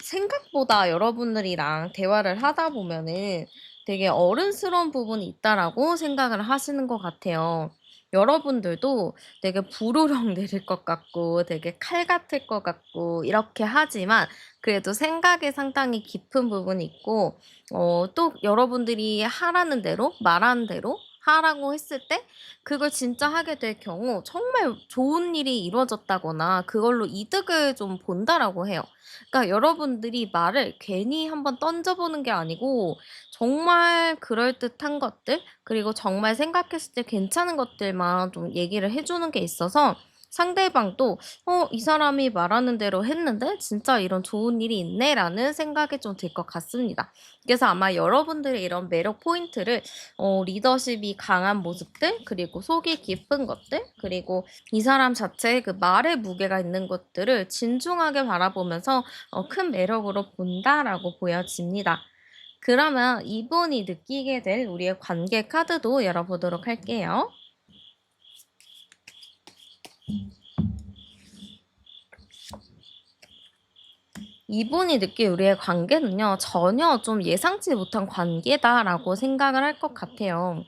생각보다 여러분들이랑 대화를 하다 보면은 되게 어른스러운 부분이 있다라고 생각을 하시는 것 같아요. 여러분들도 되게 불호령 내릴 것 같고 되게 칼 같을 것 같고 이렇게 하지만 그래도 생각에 상당히 깊은 부분이 있고 또 여러분들이 하라는 대로 말하는 대로 하라고 했을 때 그걸 진짜 하게 될 경우 정말 좋은 일이 이루어졌다거나 그걸로 이득을 좀 본다라고 해요. 그러니까 여러분들이 말을 괜히 한번 던져보는 게 아니고 정말 그럴듯한 것들 그리고 정말 생각했을 때 괜찮은 것들만 좀 얘기를 해 주는 게 있어서 상대방도 '이 사람이 말하는 대로 했는데 진짜 이런 좋은 일이 있네.'라는 생각이 좀 들 것 같습니다. 그래서 아마 여러분들의 이런 매력 포인트를 리더십이 강한 모습들 그리고 속이 깊은 것들 그리고 이 사람 자체의 그 말의 무게가 있는 것들을 진중하게 바라보면서 큰 매력으로 본다라고 보여집니다. 그러면 이분이 느끼게 될 우리의 관계 카드도 열어보도록 할게요. 이분이 느낄 우리의 관계는요, 전혀 좀 예상치 못한 관계다라고 생각을 할 것 같아요.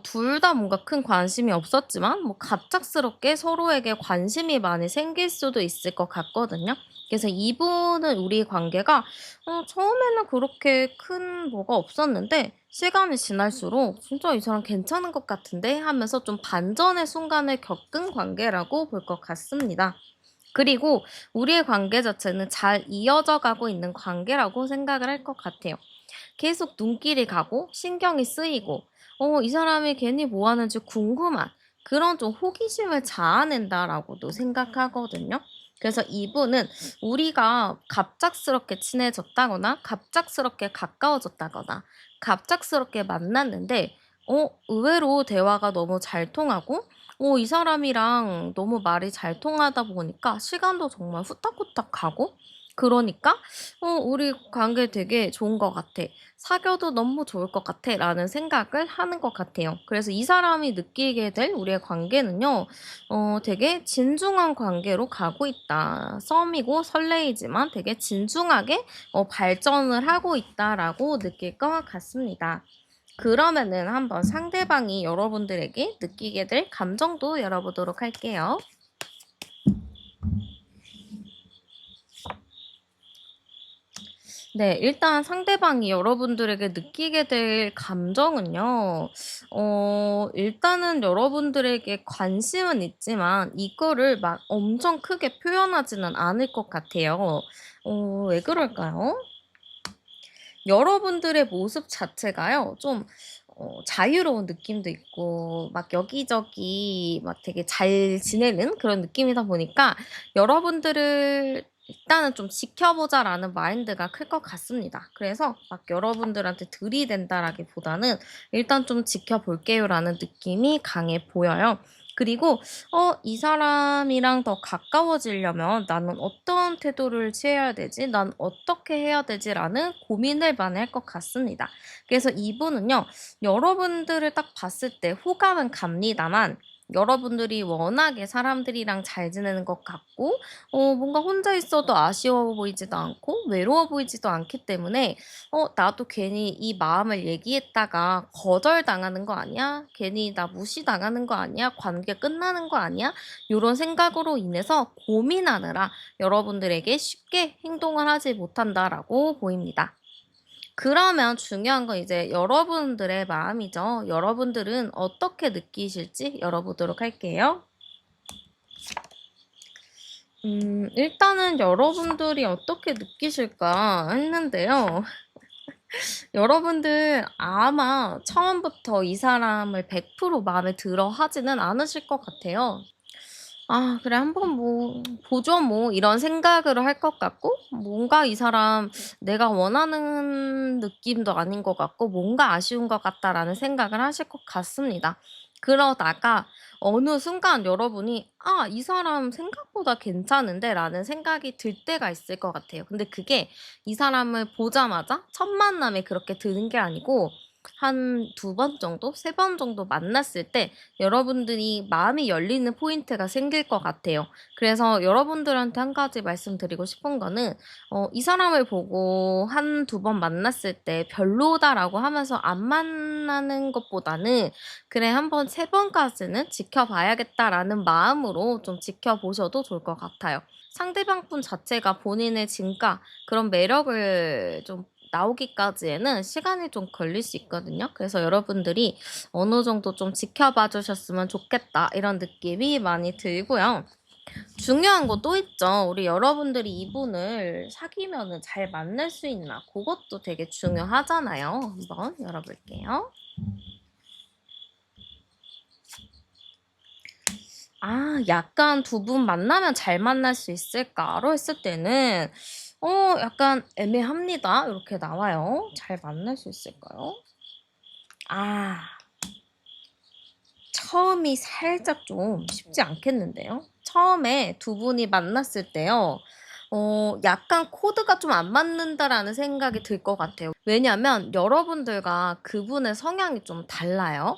둘 다 뭔가 큰 관심이 없었지만 뭐 갑작스럽게 서로에게 관심이 많이 생길 수도 있을 것 같거든요. 그래서 이분은 우리 관계가 처음에는 그렇게 큰 뭐가 없었는데 시간이 지날수록 '진짜 이 사람 괜찮은 것 같은데?' 하면서 좀 반전의 순간을 겪은 관계라고 볼 것 같습니다. 그리고 우리의 관계 자체는 잘 이어져 가고 있는 관계라고 생각을 할 것 같아요. 계속 눈길이 가고 신경이 쓰이고 이 사람이 괜히 뭐 하는지 궁금한 그런 좀 호기심을 자아낸다라고도 생각하거든요. 그래서 이분은 우리가 갑작스럽게 친해졌다거나 갑작스럽게 가까워졌다거나 갑작스럽게 만났는데 의외로 대화가 너무 잘 통하고 이 사람이랑 너무 말이 잘 통하다 보니까 시간도 정말 후딱후딱 가고 그러니까 우리 관계 되게 좋은 것 같아. 사귀어도 너무 좋을 것 같아. 라는 생각을 하는 것 같아요. 그래서 이 사람이 느끼게 될 우리의 관계는요, 되게 진중한 관계로 가고 있다. 썸이고 설레이지만 되게 진중하게 발전을 하고 있다라고 느낄 것 같습니다. 그러면은 한번 상대방이 여러분들에게 느끼게 될 감정도 열어보도록 할게요. 네. 일단 상대방이 여러분들에게 느끼게 될 감정은요. 일단은 여러분들에게 관심은 있지만 이거를 막 엄청 크게 표현하지는 않을 것 같아요. 왜 그럴까요? 여러분들의 모습 자체가요. 좀 자유로운 느낌도 있고 막 여기저기 막 되게 잘 지내는 그런 느낌이다 보니까 여러분들을 일단은 좀 '지켜보자.'라는 마인드가 클 것 같습니다. 그래서 막 여러분들한테 들이댄다라기보다는 '일단 좀 지켜볼게요.'라는 느낌이 강해 보여요. 그리고 이 사람이랑 더 가까워지려면 '나는 어떤 태도를 취해야 되지? 난 어떻게 해야 되지?'라는 고민을 많이 할 것 같습니다. 그래서 이분은요. 여러분들을 딱 봤을 때 호감은 갑니다만 여러분들이 워낙에 사람들이랑 잘 지내는 것 같고 뭔가 혼자 있어도 아쉬워 보이지도 않고 외로워 보이지도 않기 때문에 '나도 괜히 이 마음을 얘기했다가 거절당하는 거 아니야? 괜히 나 무시당하는 거 아니야? 관계 끝나는 거 아니야?' 요런 생각으로 인해서 고민하느라 여러분들에게 쉽게 행동을 하지 못한다라고 보입니다. 그러면 중요한 건 이제 여러분들의 마음이죠. 여러분들은 어떻게 느끼실지 열어보도록 할게요. 일단은 여러분들이 어떻게 느끼실까 했는데요. 여러분들 아마 처음부터 이 사람을 100% 마음에 들어 하지는 않으실 것 같아요. '아 그래 한번 뭐 보죠 뭐.' 이런 생각으로 할 것 같고 뭔가 이 사람 내가 원하는 느낌도 아닌 것 같고 '뭔가 아쉬운 것 같다.'라는 생각을 하실 것 같습니다. 그러다가 어느 순간 여러분이 '아 이 사람 생각보다 괜찮은데.'라는 생각이 들 때가 있을 것 같아요. 근데 그게 이 사람을 보자마자 첫 만남에 그렇게 드는 게 아니고 한 두 번 정도, 세 번 정도 만났을 때 여러분들이 마음이 열리는 포인트가 생길 것 같아요. 그래서 여러분들한테 한 가지 말씀드리고 싶은 거는 이 사람을 보고 한 두 번 만났을 때 '별로다.'라고 하면서 안 만나는 것보다는 '그래 한번 세 번까지는 지켜봐야겠다.'라는 마음으로 좀 지켜보셔도 좋을 것 같아요. 상대방 분 자체가 본인의 진가 그런 매력을 좀 나오기까지에는 시간이 좀 걸릴 수 있거든요. 그래서 여러분들이 어느 정도 좀 지켜봐 주셨으면 좋겠다 이런 느낌이 많이 들고요. 중요한 거 또 있죠. 우리 여러분들이 이분을 사귀면은 잘 만날 수 있나 그것도 되게 중요하잖아요. 한번 열어볼게요. 약간 두 분 만나면 잘 만날 수 있을까로 했을 때는 약간 애매합니다. 이렇게 나와요. 잘 만날 수 있을까요? 아. 처음이 살짝 좀 쉽지 않겠는데요. 처음에 두 분이 만났을 때요. 약간 '코드가 좀 안 맞는다.'라는 생각이 들 것 같아요. 왜냐면 여러분들과 그분의 성향이 좀 달라요.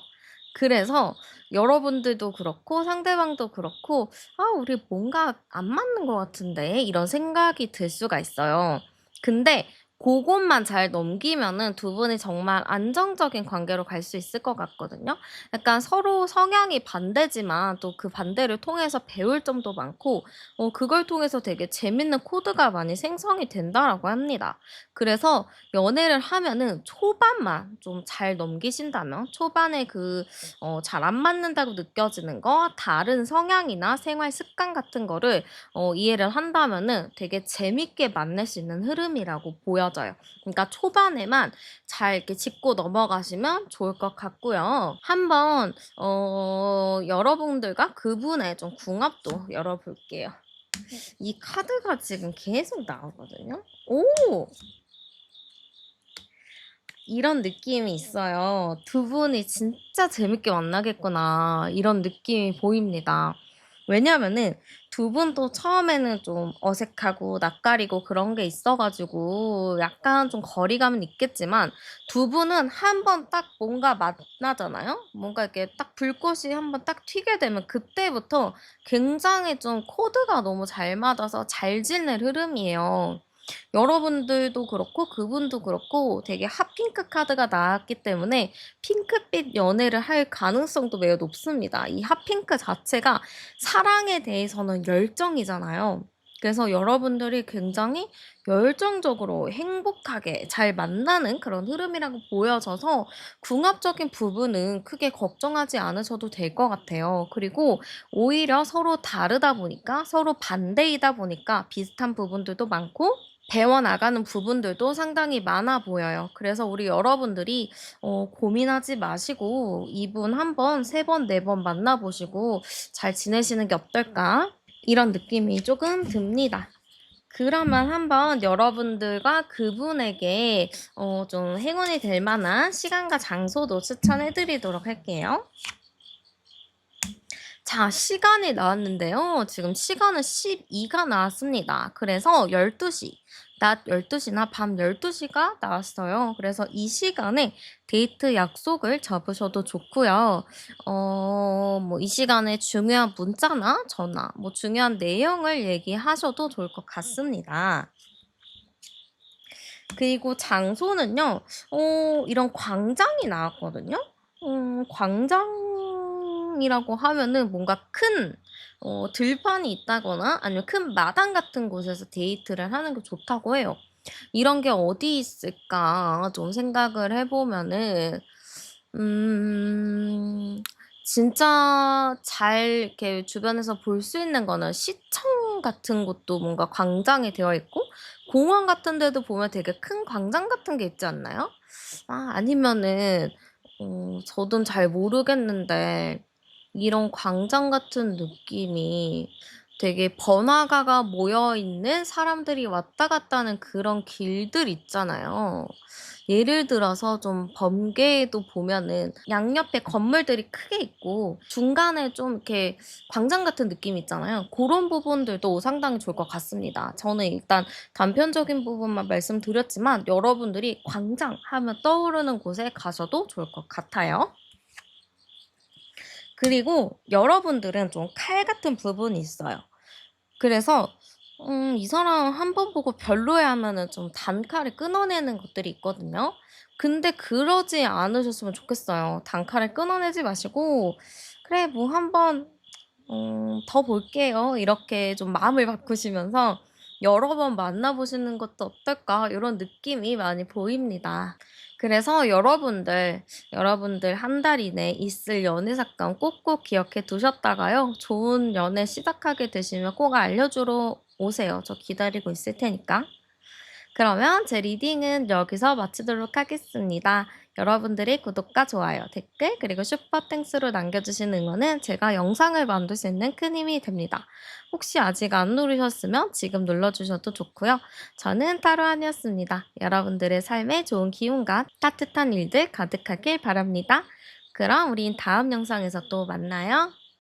그래서 여러분들도 그렇고 상대방도 그렇고 '아 우리 뭔가 안 맞는 것 같은데.' 이런 생각이 들 수가 있어요. 근데 고것만 잘 넘기면은 두 분이 정말 안정적인 관계로 갈 수 있을 것 같거든요. 약간 서로 성향이 반대지만 또 그 반대를 통해서 배울 점도 많고 그걸 통해서 되게 재밌는 코드가 많이 생성이 된다라고 합니다. 그래서 연애를 하면은 초반만 좀 잘 넘기신다면 초반에 그 잘 안 맞는다고 느껴지는 거 다른 성향이나 생활 습관 같은 거를 이해를 한다면은 되게 재밌게 만날 수 있는 흐름이라고 보여져요. 그러니까 초반에만 잘 이렇게 짚고 넘어가시면 좋을 것 같고요. 한번 여러분들과 그분의 좀 궁합도 열어볼게요. 이 카드가 지금 계속 나오거든요. 오! 이런 느낌이 있어요. '두 분이 진짜 재밌게 만나겠구나.' 이런 느낌이 보입니다. 왜냐면은 두 분도 처음에는 좀 어색하고 낯가리고 그런 게 있어 가지고 약간 좀 거리감은 있겠지만 두 분은 한 번 딱 뭔가 만나잖아요. 뭔가 이렇게 딱 불꽃이 한 번 딱 튀게 되면 그때부터 굉장히 좀 코드가 너무 잘 맞아서 잘 지낼 흐름이에요. 여러분들도 그렇고 그분도 그렇고 되게 핫핑크 카드가 나왔기 때문에 핑크빛 연애를 할 가능성도 매우 높습니다. 이 핫핑크 자체가 사랑에 대해서는 열정이잖아요. 그래서 여러분들이 굉장히 열정적으로 행복하게 잘 만나는 그런 흐름이라고 보여져서 궁합적인 부분은 크게 걱정하지 않으셔도 될 것 같아요. 그리고 오히려 서로 다르다 보니까 서로 반대이다 보니까 비슷한 부분들도 많고 배워나가는 부분들도 상당히 많아 보여요. 그래서 우리 여러분들이 고민하지 마시고 이분 한 번, 세 번, 네 번 만나 보시고 잘 지내시는 게 어떨까? 이런 느낌이 조금 듭니다. 그러면 한번 여러분들과 그분에게 좀 행운이 될 만한 시간과 장소도 추천해 드리도록 할게요. 자, 시간이 나왔는데요. 지금 시간은 12가 나왔습니다. 그래서 12시, 낮 12시나 밤 12시가 나왔어요. 그래서 이 시간에 데이트 약속을 잡으셔도 좋고요. 뭐 이 시간에 중요한 문자나 전화, 뭐 중요한 내용을 얘기하셔도 좋을 것 같습니다. 그리고 장소는요, 이런 광장이 나왔거든요. 광장이라고 하면은 뭔가 큰 들판이 있다거나 아니면 큰 마당 같은 곳에서 데이트를 하는 게 좋다고 해요. 이런 게 어디 있을까 좀 생각을 해 보면은 음 진짜 잘 이렇게 주변에서 볼 수 있는 거는 시청 같은 곳도 뭔가 광장이 되어 있고 공원 같은 데도 보면 되게 큰 광장 같은 게 있지 않나요? 아니면은 저는 잘 모르겠는데 이런 광장 같은 느낌이 되게 번화가가 모여 있는 사람들이 왔다 갔다 하는 그런 길들 있잖아요. 예를 들어서 좀 범계에도 보면은 양옆에 건물들이 크게 있고 중간에 좀 이렇게 광장 같은 느낌이 있잖아요. 고런 부분들도 상당히 좋을 것 같습니다. 저는 일단 단편적인 부분만 말씀드렸지만 여러분들이 광장 하면 떠오르는 곳에 가셔도 좋을 것 같아요. 그리고 여러분들은 좀 칼 같은 부분이 있어요. 그래서 이 사람 한 번 보고 별로야 하면은 좀 단칼에 끊어내는 것들이 있거든요. 근데 그러지 않으셨으면 좋겠어요. 단칼에 끊어내지 마시고 '그래 뭐 한번 더 볼게요.' 이렇게 좀 마음을 바꾸시면서 '여러 번 만나 보시는 것도 어떨까?' 이런 느낌이 많이 보입니다. 그래서 여러분들 한 달 이내 있을 연애 사건 꼭꼭 기억해 두셨다가요. 좋은 연애 시작하게 되시면 꼭 알려주러 오세요. 저 기다리고 있을 테니까. 그러면 제 리딩은 여기서 마치도록 하겠습니다. 여러분들의 구독과 좋아요, 댓글, 그리고 슈퍼 땡스로 남겨주신 응원은 제가 영상을 만들 수 있는 큰 힘이 됩니다. 혹시 아직 안 누르셨으면 지금 눌러주셔도 좋고요. 저는 타로안이었습니다. 여러분들의 삶에 좋은 기운과 따뜻한 일들 가득하길 바랍니다. 그럼 우린 다음 영상에서 또 만나요.